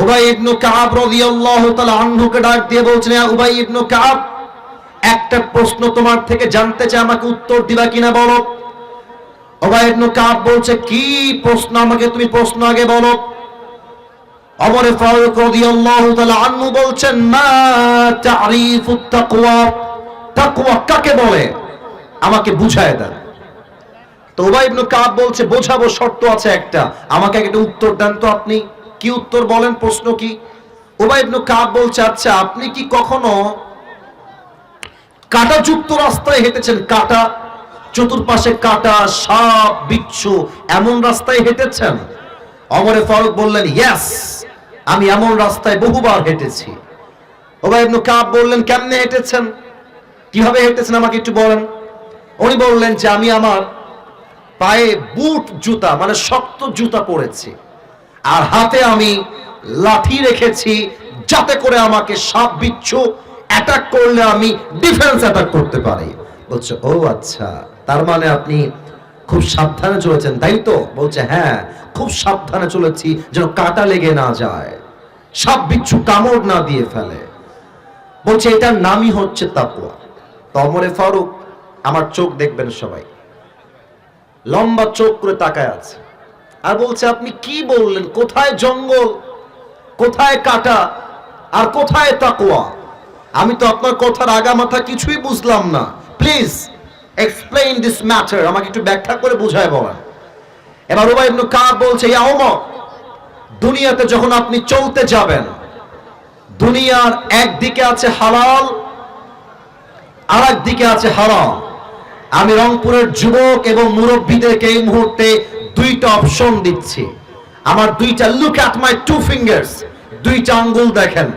[SPEAKER 1] উবাই ইবনে কাব রাদিয়াল্লাহু তাআলা আনহুকে ডাক দিয়ে বলছেন, ইয়া উবাই ইবনে কাব, একটা প্রশ্ন তোমার থেকে জানতে চাই, আমাকে উত্তর দিবা কিনা বলো। উবাই ইবনে কাব বলছে, কি প্রশ্ন? আমাকে তুমি প্রশ্ন আগে বলো। ওমর ফারুক রাদিয়াল্লাহু তাআলা আনহু বলছেন, মা তা'রিফুত তাকওয়া, তাকওয়া কাকে বলে আমাকে বুঝায় দেন। তো উবাই ইবনে কাব বলছে, বোঝাবো, শর্ত আছে একটা, আমাকে একটা উত্তর দেন তো। আপনি কি উত্তর বলেন, প্রশ্ন কি? উবাই ইবনে কাব বলছে, আচ্ছা আপনি কি কখনো কাঁটাযুক্ত রাস্তায় হেঁটেছেন? কাঁটা, চতুর্পাশে কাঁটা, সাপ, বিচ্ছু, এমন রাস্তায় হেঁটেছেন? ওমর ফারুক বললেন, ইয়েস, আমি এমন রাস্তায় বহুবার হেঁটেছি। উবাই ইবনে কাব বললেন, কেমনে হেঁটেছেন, কিভাবে হেঁটেছেন আমাকে একটু বলেন। উনি বললেন যে আমি আমার পায়ে বুট জুতা, মানে শক্ত জুতা পরেছি, আর হাতে আমি লাঠি রেখেছি, যাতে করে আমাকে সাপ বিচ্ছু অ্যাটাক করলে আমি ডিফেন্স অ্যাটাক করতে পারি। বলছে, ও আচ্ছা, তার মানে আপনি খুব সাবধানে চলেছেন তাই তো? বলছে, হ্যাঁ, খুব সাবধানে চলেছি, যেন কাঁটা লেগে না যায়, সাপ বিচ্ছু কামড় না দিয়ে ফেলে। বলছে, এটার নামই হচ্ছে তাকওয়া। তো ওমর ফারুক, আমার চোখ দেখবেন সবাই, লম্বা চোখ করে তাকায় আছে আর বলছে, আপনি কি বললেন? কোথায় জঙ্গল, কোথায় কাঁটা, আর কোথায় তাকওয়া? আমি তো আপনার কথার আগামাথা কিছুই বুঝলাম না। প্লিজ এক্সপ্লেইন দিস ম্যাটার, আমাকে একটু ব্যাখ্যা করে বুঝায় বলেন। এবার উবাই ইবনে কাব বলছে, ইয়া ওমর, দুনিয়াতে যখন আপনি চলতে যাবেন, দুনিয়ার একদিকে আছে হালাল, আর একদিকে আছে হারাম। আমি রংপুরের যুবক এবং মুরব্বীদেরকে এই মুহূর্তে দুইটা অপশন দিচ্ছি। আমার দুইটা, look at my two fingers, দুইটা আঙ্গুল দেখেন,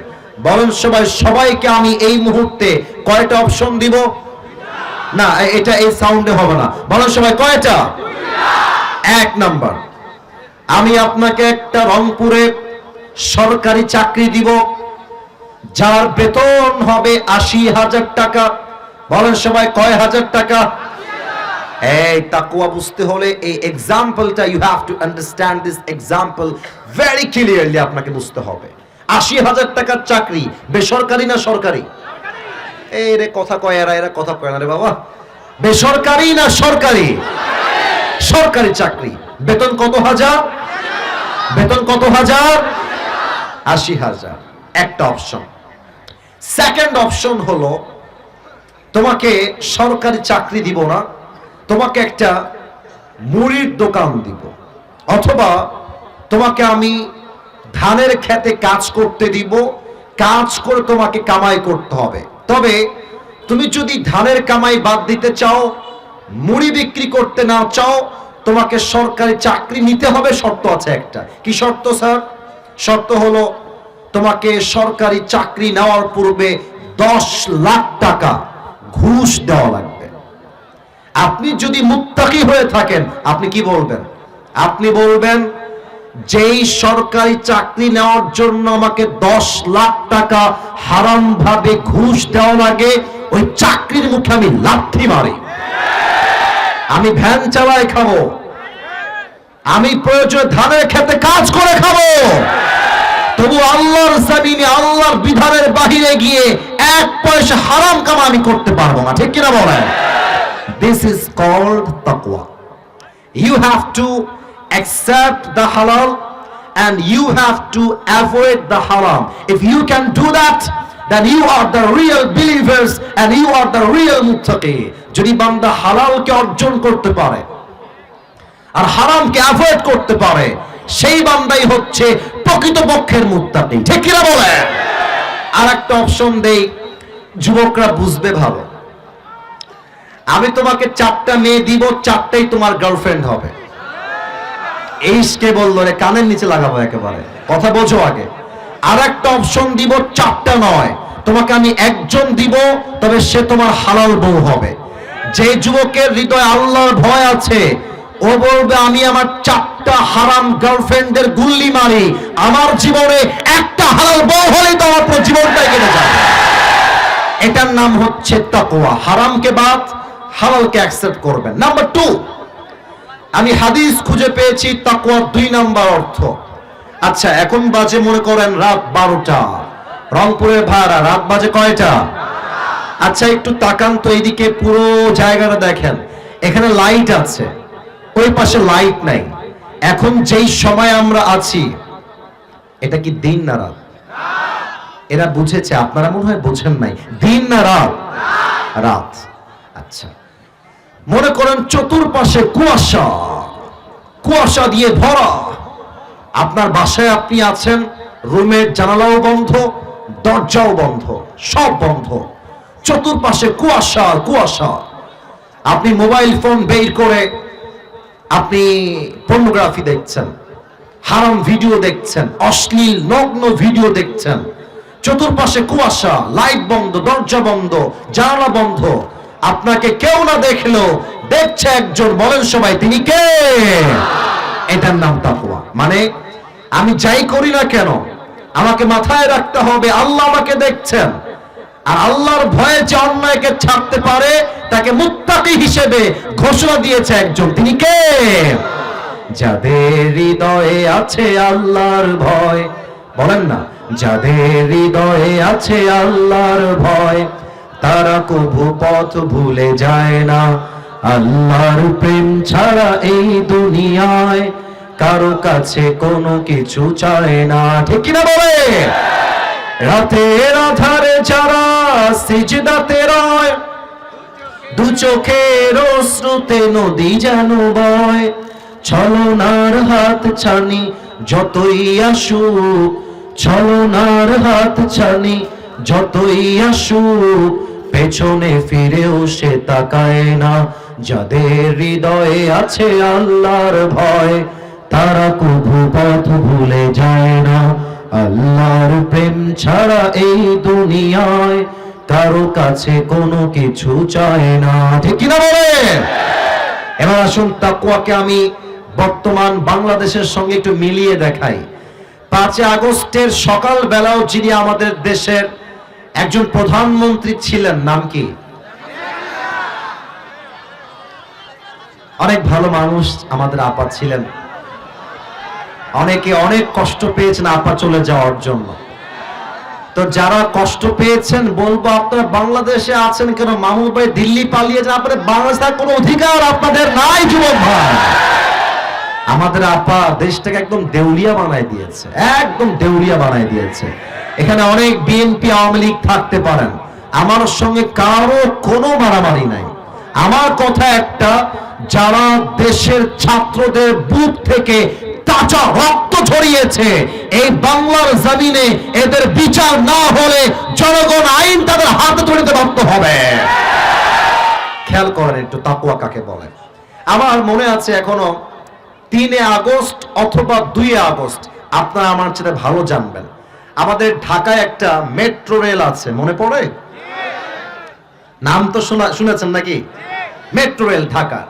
[SPEAKER 1] বলেন সবাই, সবাইকে আমি এই মুহূর্তে কয়টা অপশন দিব? না, এটা এই সাউন্ডে হবে না, বলেন সবাই কয়টা? এক নাম্বার, আমি আপনাকে একটা রংপুরে সরকারি চাকরি দিব, যার বেতন হবে ৮০,০০০ টাকা। বলেন সবাই কয় হাজার টাকা? এই তাকওয়া বুঝতে হলে এই এক্সাম্পলটা, you have to understand this example very clearly, আপনাকে বুঝতে হবে। ৮০,০০০ টাকার চাকরি, বেসরকারি না সরকারি? এই রে কথা কয়, এরা কথা কয় না রে বাবা। বেসরকারি না সরকারি? সরকারি চাকরি। বেতন কত হাজার? বেতন কত হাজার? ৮০,০০০। একটা অপশন। সেকেন্ড অপশন হলো, তোমাকে সরকারি চাকরি দিব না, তোমাকে একটা মুড়ির দোকান দিব, অথবা তোমাকে আমি ধানের খেতে কাজ করতে দিব, কাজ করে তোমাকে কামাই করতে হবে। তবে তুমি যদি ধানের কামাই বাদ দিতে চাও, মুড়ি বিক্রি করতে না চাও, তোমাকে সরকারি চাকরি নিতে হবে। শর্ত আছে একটা। কি শর্ত স্যার? শর্ত হলো, তোমাকে সরকারি চাকরি নেওয়ার পূর্বে ১০ লাখ টাকা ঘুষ দেওয়া লাগবে। আপনি যদি মুত্তাকি হয়ে থাকেন, আপনি কি বলবেন? আপনি বলবেন, যেই সরকারি চাকরি নেওয়ার জন্য আমাকে ১০ লাখ টাকা হারাম ভাবে ঘুষ দেওয়া লাগে, ওই চাকরির মুখে আমি লাথি মারি, আমি ভ্যান চালায় খাবো, আমি প্রয়োজনে ধানের খেতে কাজ করে খাবো, তবু আল্লাহর জমিনে, আল্লাহর বিধানের বাহিরে গিয়ে ১ পয়সা হারাম কামা আমি করতে পারবো না। ঠিক কিনা বলেন? This is called taqwa. You have to accept the halal and you have to avoid the haram. If you can do that, then you are the real believers and you are the real muttaqi. যদি বান্দা হালালকে অর্জন করতে পারে আর হারামকে avoid করতে পারে, সেই বান্দাই হচ্ছে প্রকৃতপক্ষের মুত্তাকি। ঠিক কিনা বলে? আর একটা অপশন দেই, যুবকরা বুঝবে ভালো। আমি তোমাকে 4টা মেয়ে দিব, 4টাই তোমার গার্লফ্রেন্ড হবে। এইসকে বললো রে, কানের নিচে লাগাবো একেবারে, কথা বোঝো আগে। আর একটা অপশন দিব, 4টা নয়, তোমাকে আমি একজন দিব, তবে সে তোমার হালাল বউ হবে। যে যুবকের হৃদয়ে আল্লাহর ভয় আছে, ও বলবে, আমি আমার 4টা হারাম গার্লফ্রেন্ডের গুল্লি মারি, আমার জীবনে একটা হালাল বউ হলেই তো আমার পুরো জীবনটাই কেটে যাবে। এটার নাম হচ্ছে তাকওয়া। হারামকে বাদ, হালালকে অ্যাকসেপ্ট করবেন। নাম্বার 2, আমি হাদিস খুঁজে পেয়েছি তাকওয়ার 2 নাম্বার অর্থ। আচ্ছা, এখন বাজে মনে করেন রাত 12টা। রংপুরের ভাড়া রাত বাজে কয়টা? আচ্ছা একটু তাকান তো এইদিকে, পুরো জায়গাটা দেখেন, এখানে লাইট আছে, ওই পাশে লাইট নাই। এখন যেই সময় আমরা আছি, এটা কি দিন না রাত? এরা বুঝেছে, আপনারা মনে হয় বোঝেন নাই। দিন না রাত? রাত। আচ্ছা, মনে করেন চতুর্পাশে কুয়াশা, কুয়াশা দিয়ে ভরা। আপনার বাসায় আপনি আছেন, রুমের জানালাও বন্ধ, দরজাও বন্ধ, সব বন্ধ, চতুর্পাশে কুয়াশা কুয়াশা। আপনি মোবাইল ফোন বের করে আপনি পর্নোগ্রাফি দেখছেন, হারাম ভিডিও দেখছেন, অশ্লীল নগ্ন ভিডিও দেখছেন, চতুর্পাশে কুয়াশা, লাইট বন্ধ, দরজা বন্ধ, জানালা বন্ধ। আপনাকে কেউ না দেখলেও দেখছে একজন, বলেন সবাই তিনি কে? এটার নাম তাকওয়া। মানে আমি যাই করি না কেন, আমাকে মাথায় রাখতে হবে আল্লাহ আমাকে দেখছেন। আর আল্লাহর ভয়ে যে অন্যায়কে ছাড়তে পারে তাকে মুত্তাকি হিসেবে ঘোষণা দিয়েছে একজন, তিনি কে? যাদের হৃদয়ে আছে আল্লাহর ভয়, বলেন না, যাদের হৃদয়ে আছে আল্লাহর ভয়, তারা কভু পথ ভুলে যায় না। আল্লাহর প্রেম ছাড়া এই দুনিয়ায় কারো কাছে কোনো কিছু চায় না। ঠিক কিনা বলে? রাতের আধারে যারা সিজদাতে রয়, দু চোখের অশ্রুতে নদী যেন বয়, ছলনার হাত ছানি যতই আসুক, ছলনার হাত ছানি যতই আসুক, পেছনে ফিরেও সে তাকায় না। যাদের হৃদয়ে আছে আল্লাহর ভয়, তারা কভু পথ ভুলে যায় না। আল্লাহর প্রেম ছাড়া এই দুনিয়ায় কারো কাছে কোনো কিছু চায় না। ঠিক কিনা বলেন? এবার আসুন তাকওয়াকে আমি বর্তমান বাংলাদেশের সঙ্গে একটু মিলিয়ে দেখাই। 5 আগস্টের সকাল বেলাও যিনি আমাদের দেশের একজন প্রধানমন্ত্রী ছিলেন, নাম কি? অনেক ভালো মানুষ আমাদের আপা ছিলেন। অনেকে অনেক কষ্ট পেয়েছেন আপা চলে যাওয়ার জন্য। তো যারা কষ্ট পেয়েছেন বলবো, আপনারা বাংলাদেশে আছেন কেন? মামুন ভাই দিল্লি পালিয়ে যান, আপনাদের বাংলাদেশের কোনো অধিকার আপনাদের নাই যুবক ভাই। আমাদের আপা দেশটাকে একদম দেউলিয়া বানায় দিয়েছে, একদম দেউলিয়া বানায় দিয়েছে। এখানে অনেক বিএনপি আওয়ামী লীগ থাকতে পারেন, আমার সঙ্গে কারো কোনো মারামারি নাই। আমার কথা একটা, যারা দেশের ছাত্রদের বুক থেকে কাঁচা রক্ত ঝরিয়েছে, এই বাংলার জমিনে এদের বিচার না হলে জনগণ আইন তাদের হাতে তুলে দিতে বাধ্য হবে। খেয়াল করেন একটু তাকওয়া কাকে বলে। আমার মনে আছে এখনো 3 আগস্ট অথবা 2 আগস্ট, আপনারা আমার চেয়ে ভালো জানবেন, আমাদের ঢাকায় একটা মেট্রো রেল আছে, মনে পড়ে? নাম তো শুনেছেন নাকি? Metro rail Dhaka.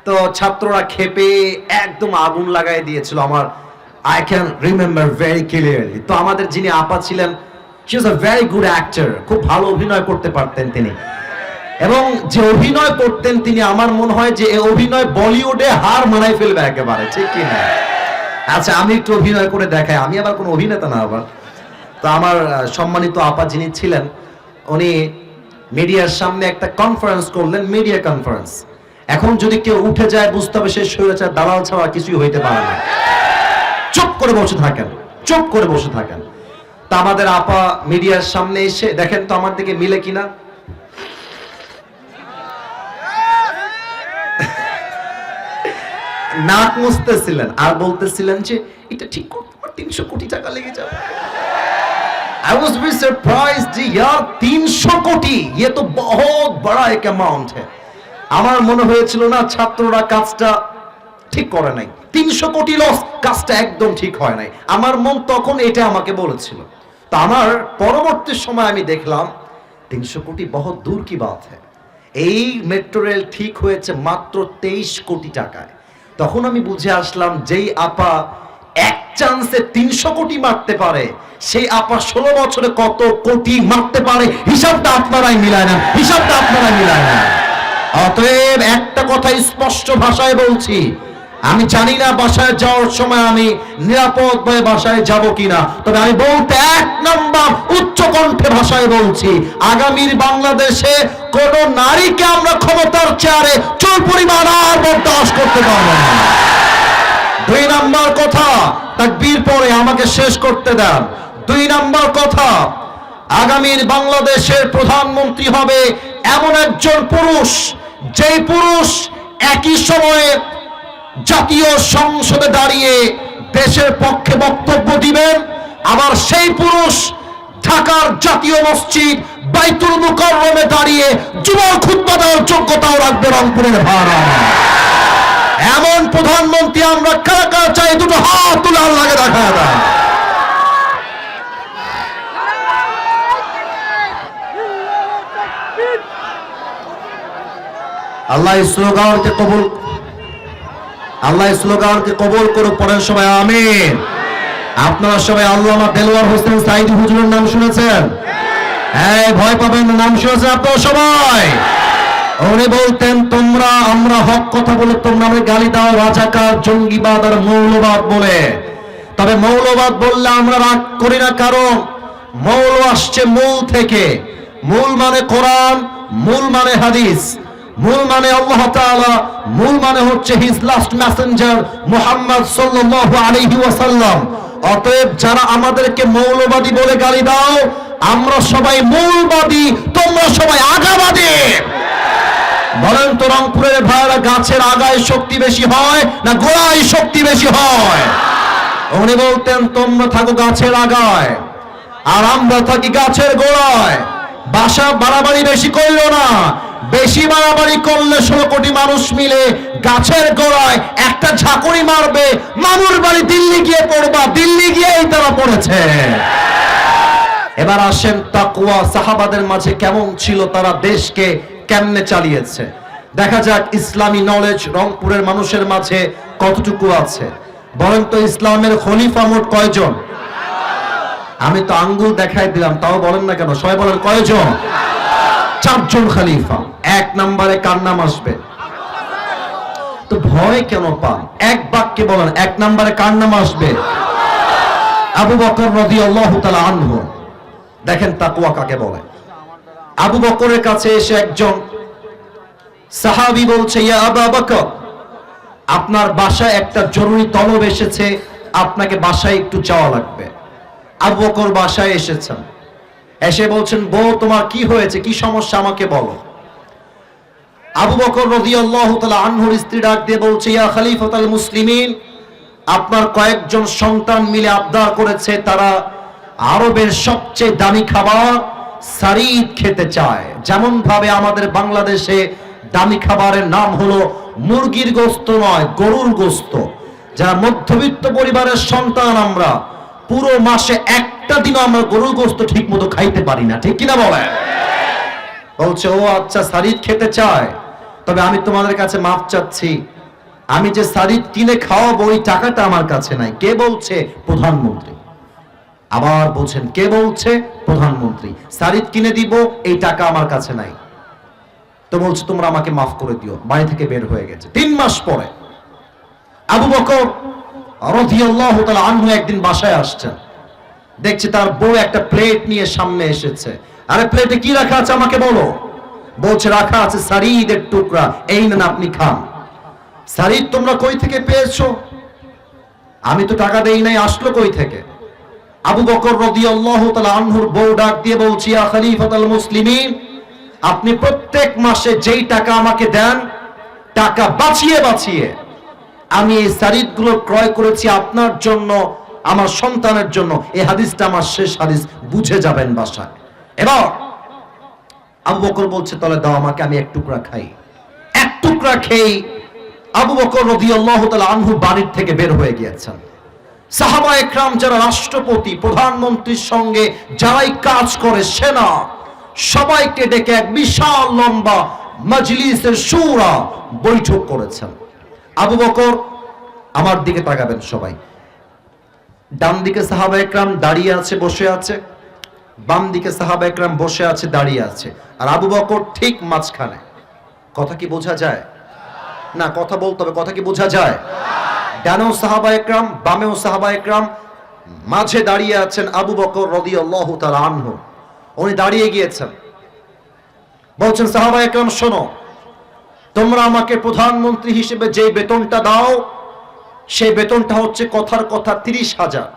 [SPEAKER 1] তো ছাত্ররা খেপে একদম আগুন লাগাই দিয়েছিল। আমার I can remember very clearly. তো আমাদের যিনি আপা ছিলেন, she was a very good actor, খুব ভালো অভিনয় করতে পারতেন তিনি। এবং যে অভিনয় করতেন তিনি, আমার মনে হয় যে এই অভিনয় বলিউডে হার মানাই ফেলবে একেবারে, ঠিক কি না? আচ্ছা আমি একটু অভিনয় করে দেখাই, আমি আবার কোনো অভিনেতা না আবার। তো আমার সম্মানিত আপা যিনি ছিলেন, উনি মিডিয়ার সামনে একটা কনফারেন্স করলেন, মিডিয়া কনফারেন্স। এখন যদি কেউ উঠে যায় বুঝতে হবে সে স্বৈরাচার দালাল ছাড়া কিছুই হইতে পারে না। চুপ করে বসে থাকেন, চুপ করে বসে থাকেন। তা আমাদের আপা মিডিয়ার সামনে এসে, দেখেন তো আমার দিকে মিলে কিনা, নাক মুছতেছিলেন আর বলতেছিলেন যে এটা ঠিক করতে 300 কোটি টাকা লেগে যাবে। I was very surprised যে यार 300 কোটি, ये तो बहुत बड़ा एक अमाउंट है। আমার মনে হয়েছিল না ছাত্ররা কাজটা ঠিক করে নাই, 300 কোটি লস, কাজটা একদম ঠিক হয় নাই। আমার মন তখন এটা আমাকে বলেছিল। তো আমার পরবর্তী সময় আমি দেখলাম 300 কোটি বহুত দূর কি বাত হ্যায়। এই মেট্রো রেল ঠিক হয়েছে মাত্র 23 কোটি টাকায়। তখন আমি বুঝে আসলাম, যেই আপা এক চান্সে 300 কোটি মারতে পারে, সেই আপা 16 বছরে কত কোটি মারতে পারে, হিসাবটা আপনারাই মিলায় নেন, হিসাবটা আপনারাই মিলায় নেন। অতএব একটা কথা স্পষ্ট ভাষায় বলছি, আমি জানি না বাসায় যাওয়ার সময় আমি নিরাপদ ভাবে বাসায় যাব কিনা, তবে আমি বলতে এক নম্বর উচ্চ কণ্ঠে ভাষায় বলছি, আগামীর বাংলাদেশে কোন নারীকে আমরা ক্ষমতার চেয়ারে চুল পরিমাণ আর বরদাস্ত করতে পারবো না। দুই নম্বর কথা, তাকবীর পরে আমাকে শেষ করতে দেন। দুই নম্বর কথা, আগামীর বাংলাদেশের প্রধানমন্ত্রী হবে এমন একজন পুরুষ, যেই পুরুষ একই সময়ে জাতীয় সংসদে দাঁড়িয়ে দেশের পক্ষে বক্তব্য দিবেন, আবার সেই পুরুষ ঢাকার জাতীয় মসজিদ বাইতুল মুকাররমে দাঁড়িয়ে জুমার খুতবা দেওয়ার যোগ্যতাও রাখবে রংপুরের ভাড়া। এমন প্রধানমন্ত্রী আমরা কারা কারা চাই, দুটো হাত তুলে আল্লাহকে দেখা দেয়। আল্লাহ স্লোগানকে কবুল, আল্লাহ স্লোগানকে কবুল করুক। পরের সবাই আমিন। আপনারা সবাই আল্লামা দেলোয়ার হোসেন সাইদি হুজুরের নাম শুনেছেন? হ্যাঁ, ভয় পাবেন না, নাম শুনেছেন আপনারা সবাই? উনি বলতেন, তোমরা আমরা হক কথা বলে তোমরা আমাদের গালি দাও রাজাকার, জঙ্গিবাদ আর মৌলবাদ বলে। তবে মৌলবাদ বললে আমরা রাগ করি না, কারণ মৌল আসছে মূল থেকে। মূল মানে কোরআন, মূল মানে হাদিস, মূল মানে আল্লাহ তাআলা, মূল মানে হচ্ছে হিজ লাস্ট মেসেঞ্জার মুহাম্মদ সাল্লাল্লাহু আলাইহি ওয়াসাল্লাম। অতএব যারা আমাদেরকে মৌলবাদী বলে গালি দাও, আমরা সবাই মূলবাদী, তোমরা সবাই আগাবাদী। বলেন তো রংপুরের ভাইরা, গাছের আগায় শক্তি বেশি হয় না গোড়ায় শক্তি বেশি হয়? উনি বলতেন, তোমরা থাকো গাছের আগায় আর আমরা থাকি গাছের গোড়ায়। বাসা বাড়াবাড়ি বেশি করলো না, বেশি বাড়াবাড়ি করলে 16 কোটি মানুষ মিলে গাছের গোড়ায় একটা ঝাঁকুনি মারবে, মামুর বাড়ি দিল্লি গিয়ে পড়বা, দিল্লি গিয়েই তারা পড়েছে। এবার আসেন তাকওয়া সাহাবাদের মাঝে কেমন ছিল, তারা দেশকে কেমনে চালিয়েছে। দেখা যাক ইসলামী নলেজ রংপুরের মানুষের মাঝে কতটুকু আছে। বলেন তো ইসলামের খলিফা মোট কয়জন? আমি তো আঙ্গুল দেখাই দিলাম, তাও বলেন না কেন? সবাই বলেন কয়জন? 4 জন খলিফা। এক নম্বরে কার নাম আসবে? তো ভয় কেন পান? এক বাক্যে বলেন, এক নম্বরে কার নাম আসবে? আবু বকর রাদিয়াল্লাহু তাআলা আনহু। দেখেন তাকওয়া কাকে বলে। আবু বকরের কাছে এসে একজন সাহাবী বলছে, ইয়া আবু বকর, আপনার বাসায় একটা জরুরি তলব এসেছে, আপনাকে বাসায় একটু যাওয়া লাগবে। আবু বকর বাসায় এসেছেন, এসে বলছেন, বউ তোমার কি হয়েছে, কি সমস্যা আমাকে বলো। আবু বকর রাদিয়াল্লাহু তাআলা আনহুর স্ত্রী ডাক দিয়ে বলছে, ইয়া খলিফাতুল মুসলিমিন, আপনার কয়েকজন সন্তান মিলে আবদার করেছে, তারা আরবের সবচেয়ে দামি খাবার সারিদ খেতে চায়। যেমন ভাবে আমাদের বাংলাদেশে দামি খাবারের নাম হলো মুরগির গোস্ত নয়, গরুর গোস্ত। যারা মধ্যবিত্ত পরিবারের সন্তান, আমরা পুরো মাসে একটা দিনও আমরা গরুর গোস্ত ঠিক মতো খাইতে পারি না, ঠিক কিনা বলেন? বলছে, ও আচ্ছা, সারিদ খেতে চায়, তবে আমি তোমাদের কাছে মাফ চাচ্ছি, আমি যে সারিদ কিনে খাওয়াবো ওই টাকাটা আমার কাছে নাই। কে বলছে? প্রধানমন্ত্রী। আবার বলছেন, কে বলছে? প্রধানমন্ত্রী। সারিদ কিনে দিব, এই টাকা আমার কাছে নাই। তো বলছে, তোমরা আমাকে মাফ করে দিও। বাড়ি থেকে বের হয়ে গেছে। 3 মাস পরে আবু বকর রাদিয়াল্লাহু তাআলা আনহু একদিন বাসায় আসছেন, দেখছে তার বউ একটা প্লেট নিয়ে সামনে এসেছে। আরে প্লেটে কি রাখা আছে আমাকে বলো। বলছে, রাখা আছে সারিদের টুকরা, এই নেন আপনি খান। সারিদ তোমরা কই থেকে পেয়েছো? আমি তো টাকা দেই নাই, আসলো কই থেকে? আবু বকর রাদিয়াল্লাহু তাআলা আনহুর বউ ডাক দিয়ে বলছি, ইয়া খলিফাতুল মুসলিমিন, আপনি প্রত্যেক মাসে যেই টাকা আমাকে দেন, টাকা বাঁচিয়ে বাঁচিয়ে আমি এই সারিদগুলো ক্রয় করেছি আপনার জন্য, আমার সন্তানের জন্য। এই হাদিসটা আমার শেষ হাদিস, বুঝে যাবেন বাসায়। এবার আবু বকর বলছে, তাহলে দাও আমাকে, আমি এক টুকরা খাই। এক টুকরা খেয়ে আবু বকর রাদিয়াল্লাহু তাআলা আনহু বাড়ির থেকে বের হয়ে গিয়েছেন। সাহাবা একরাম, যারা রাষ্ট্রপতি প্রধানমন্ত্রীর সঙ্গে যারাই কাজ করে, সেনা, সবাইকে ডেকে এক বিশাল লম্বা মজলিসের শুরা বৈঠক করেছেন। আবু বকর, আমার দিকে তাকাবেন সবাই, ডান দিকে সাহাবা একরাম দাঁড়িয়ে আছে, বসে আছে, বাম দিকে সাহাবা একরাম বসে আছে, দাঁড়িয়ে আছে, আর আবু বকর ঠিক মাঝখানে। কথা কি বোঝা যায়? না, কথা বলতে হবে, কথা কি বোঝা যায়? ডানেও সাহাবা একরাম, বামেও সাহাবা একরাম, মাঝে দাঁড়িয়ে আছেন আবু বকর রাদিয়াল্লাহু তাআলা আনহু। উনি দাঁড়িয়ে গিয়েছেন, বলছেন সাহাবা একরাম শোনো, তোমরা আমাকে প্রধানমন্ত্রী হিসেবে যে বেতনটা দাও, সেই বেতনটা হচ্ছে কথার কথা 30,000।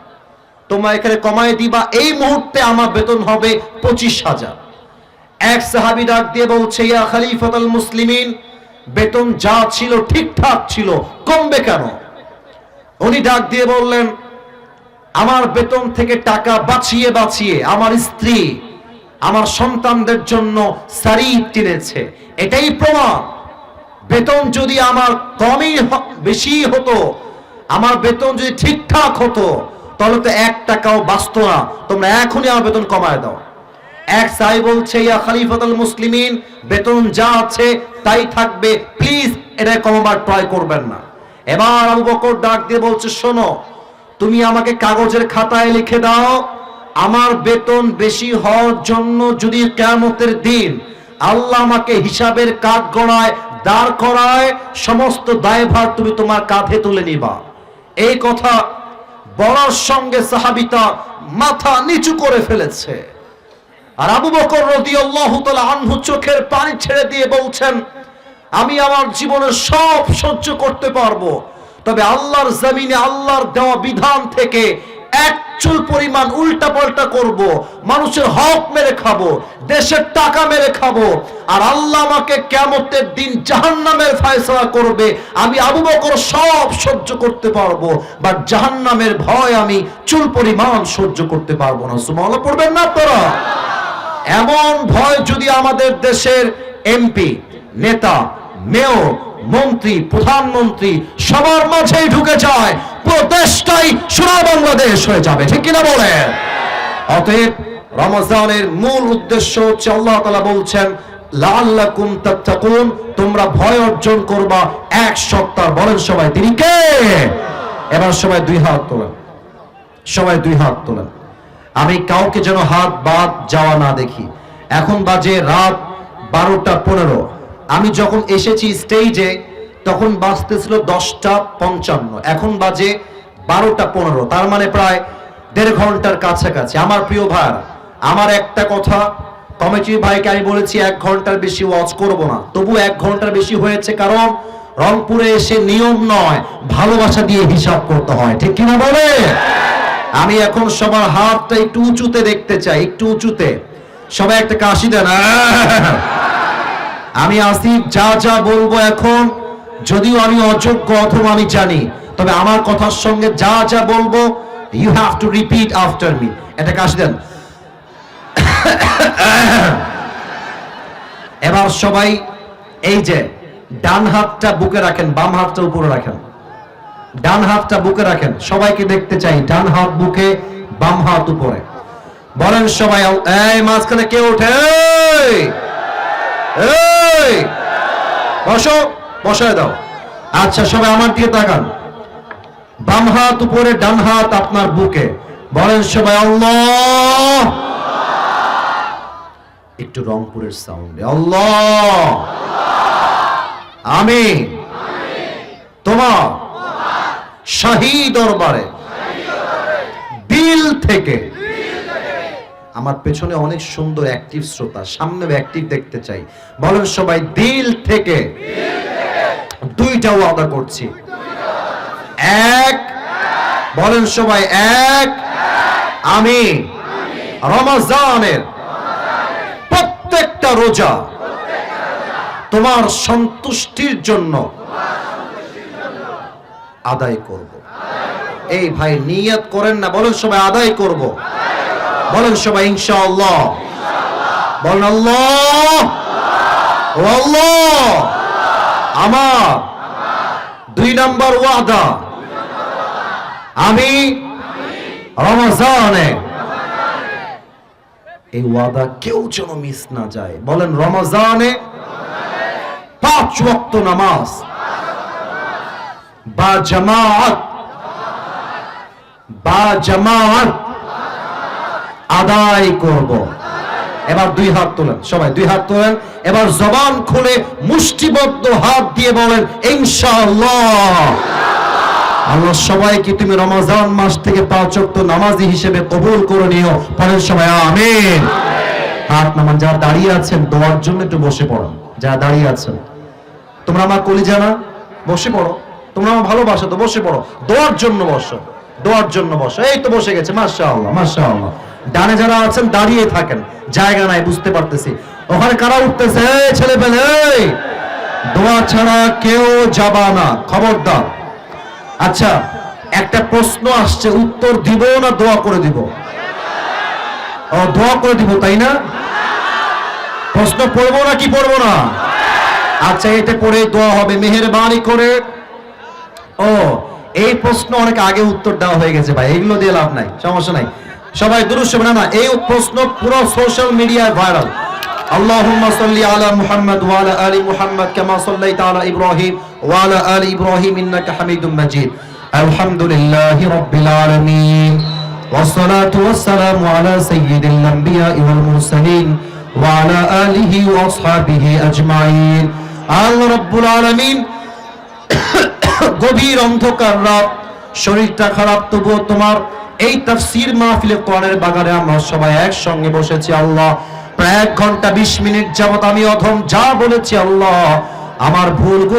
[SPEAKER 1] তোমরা এখানে কমায় দিবা, এই মুহূর্তে আমার বেতন হবে 25,000। এক সাহাবী ডাক দিয়ে বলছে, ইয়া খলিফাতুল মুসলিমিন, বেতন যা ছিল ঠিকঠাক ছিল, কমবে কেন? উনি ডাক দিয়ে বললেন, আমার বেতন থেকে টাকা বাঁচিয়ে বাঁচিয়ে আমার স্ত্রী আমার সন্তানদের জন্য সারি কিনেছে, এটাই প্রমাণ। বেতন যদি আমার কমই বেশি হতো, আমার বেতন যদি ঠিকঠাক হতো, তাহলে তো 1 টাকাও বাঁচতো না। তোমরা এখনই আমার বেতন কমায় দাও। এক সাহাবী বলছে, ইয়া খলিফাতুল মুসলিমিন, বেতন যা আছে তাই থাকবে, প্লিজ এটা কমাবার ট্রাই করবেন না। এবার আবু বকর ডাক দিয়ে বলছে, শোনো, তুমি আমাকে কাগজের খাতায় লিখে দাও, আমার বেতন বেশি হওয়ার জন্য যদি কিয়ামতের দিন আল্লাহ আমাকে হিসাবের কাঠগড়ায় দাঁড় করায়, সমস্ত দায়ভার তুমি তোমার কাঁধে তুলে নিবা। এই কথা বলার সঙ্গে সাহাবীটা মাথা নিচু করে ফেলেছে। আর আবু বকর রাদিয়াল্লাহু তাআলা আনহু চোখের পানি ছেড়ে দিয়ে বলছেন, আমি আমার জীবনে সব সহ্য করতে পারবো, তবে আল্লাহর জমিনে আল্লাহর দেওয়া বিধান থেকে এক চুল পরিমাণ উল্টা পাল্টা করব, মানুষের হক মেরে খাবো, দেশের টাকা মেরে খাবো, আর আল্লাহ আমাকে কিয়ামতের দিন জাহান্নামের ফয়সালা করবে, আমি আবু বকর সব সহ্য করতে পারবো, বাট জাহান্নামের ভয় আমি চুল পরিমাণ সহ্য করতে পারবো না। সুবহানাল্লাহ পড়বেন না আপনারা? এমন ভয় যদি আমাদের দেশের এমপি, নেতা, মেয়র, মন্ত্রী, প্রধানমন্ত্রী সবার মাঝেই ঢুকে যায়, পুরো দেশটাই সোনার বাংলাদেশ হয়ে যাবে, ঠিক কিনা বলেন? অতএব রমজানের মূল উদ্দেশ্য হচ্ছে, আল্লাহ তাআলা বলছেন, লাআল্লাকুম তাত্তাকুন, তোমরা ভয় অর্জন করবা 1 সপ্তাহ। বলেন সবাই, তিনি কে? এবার সবাই 2 হাত তোলেন, সবাই 2 হাত তোলেন। আমি কাউকে যেন হাত বাদ যাওয়া না দেখি। এখন বাজে রাত 12:15। আমি যখন এসেছি স্টেজে তখন বাজতেছিল 10:55, এখন বাজে 12:15, তার মানে প্রায় 1.5 ঘন্টার কাছাকাছি। আমার প্রিয় ভাই, আমার একটা কথা কমিটির ভাইকে আমি বলেছি 1 ঘন্টার বেশি ওয়াজ করব না, তবু 1 ঘন্টার বেশি হয়েছে, কারণ রংপুরে এসে নিয়ম নয়, ভালোবাসা দিয়ে হিসাব করতে হয়, ঠিক কিনা বলে? আমি এখন সবার হাতটা একটু উঁচুতে দেখতে চাই, একটু উঁচুতে। সবাই একটা কাশি দেন। আমি আসিফ যা যা বলবো এখন, যদিও আমি অযোগ্য অথবা আমি জানি, তবে আমার কথার সঙ্গে যা যা বলবো you have to repeat after me. একটা কাশি দেন। এবার সবাই এই যে ডান হাতটা বুকে রাখেন, বাম হাতটা উপরে রাখেন। ডান হাতটা বুকে রাখেন, সবাইকে দেখতে চাই, ডান হাত বুকে, বাম হাত উপরে। বলেন সবাই, এই মাঝখানে কে ওঠে? এই বসো, বসায় দাও। আচ্ছা সবাই আমার দিকে তাকান, বাম হাত উপরে, ডান হাত আপনার বুকে। বলেন সবাই, আল্লাহ। একটু রংপুরের সাউন্ডে, আল্লাহ। আমি তোমার শাহী দরবারে দিল থেকে, আমার পেছনে অনেক সুন্দর অ্যাক্টিভ শ্রোতা, সামনে অ্যাক্টিভ দেখতে চাই। বলেন সবাই, দিল থেকে 2টা ওয়াদা করছি। 1, বলেন সবাই, 1, আমি রমজানের প্রত্যেকটা রোজা তোমার সন্তুষ্টির জন্য আদায় করব। এই ভাই নিয়ত করেন না, বলেন সবাই আদায় করব। বলেন সবাই ইনশাআল্লাহ। বলেন আল্লাহ, ও আল্লাহ, আমার 2 নম্বর ওয়াদা, আমি রমজানে, এই ওয়াদা কেউ যেন মিস না যায়। বলেন রমজানে 5 ওয়াক্ত নামাজ বা জামাত আদায় করব। এবার দুই হাত তোলেন, সবাই দুই হাত তোলেন। এবার জবান খুলে মুষ্টিবদ্ধ হাত দিয়ে বলেন ইনশাআল্লাহ। আল্লাহ সবাইকে তুমি রমজান মাস থেকে 5 ওয়াক্ত নামাজি হিসেবে কবুল করে নিও। পরের সবাই আমিন। হাত নামান। যারা দাঁড়িয়ে আছেন দোয়ার জন্য একটু বসে পড়ো। যারা দাঁড়িয়ে আছেন, তোমরা আমার কলিজা না, বসে পড়ো। তোমরা আমার ভালোবাসো তো, বসে পড়ো। দোয়ার জন্য বসো, দোয়ার জন্য বসো। এই তো বসে গেছে, মাশাআল্লাহ মাশাআল্লাহ। ডানে যারা আছেন দাঁড়িয়ে থাকেন, জায়গা নাই বুঝতে পারতেছি। ওখানে কারা উঠতেছে? এই ছেলে পেলে, এই দোয়া ছাড়া কেউ যাবা না, খবরদার। আচ্ছা, একটা প্রশ্ন আসছে, উত্তর দিব না দোয়া করে দিব? ও, দোয়া করে দিব, তাই না? প্রশ্ন পড়বো না কি পড়বো না? আচ্ছা, এটা পড়ে দোয়া হবে মেহেরবানি করে। ও, এই প্রশ্ন অনেক আগে উত্তর দেওয়া হয়ে গেছে ভাই, এগুলো দিয়ে লাভ নাই, সমস্যা নাই। সবাই দুরূদ শরীফ। না, এই প্রশ্ন পুরো সোশ্যাল মিডিয়ায় ভাইরাল। আল্লাহুম্মা সাল্লি আলা মুহাম্মাদ ওয়া আলা আলি মুহাম্মাদ কামা সাল্লাইতা আলা ইব্রাহিম ওয়া আলা আলি ইব্রাহিম ইন্নাকা হামিদুম মাজিদ। আলহামদুলিল্লাহি রাব্বিল আলামিন ওয়াসসালাতু ওয়াসসালামু আলা সাইয়্যিদিল আমবিয়া'i ওয়াল মুরসালিন ওয়া আলা আলিহি ওয়া আসহাবিহি আজমাইন। আল্লাহ রাব্বুল আলামিন গভীর অন্ধকার রাত, শরীরটা খারাপ, তবুও তোমার এই তাফসীর মাহফিলে কোরআনের বাগানে আমরা সবাই একসঙ্গে বসেছি। আল্লাহ, প্রায় 1 ঘন্টা 20 মিনিট যাবত আমি অধম যা বলেছি, আল্লাহ আমার ভুলগুলো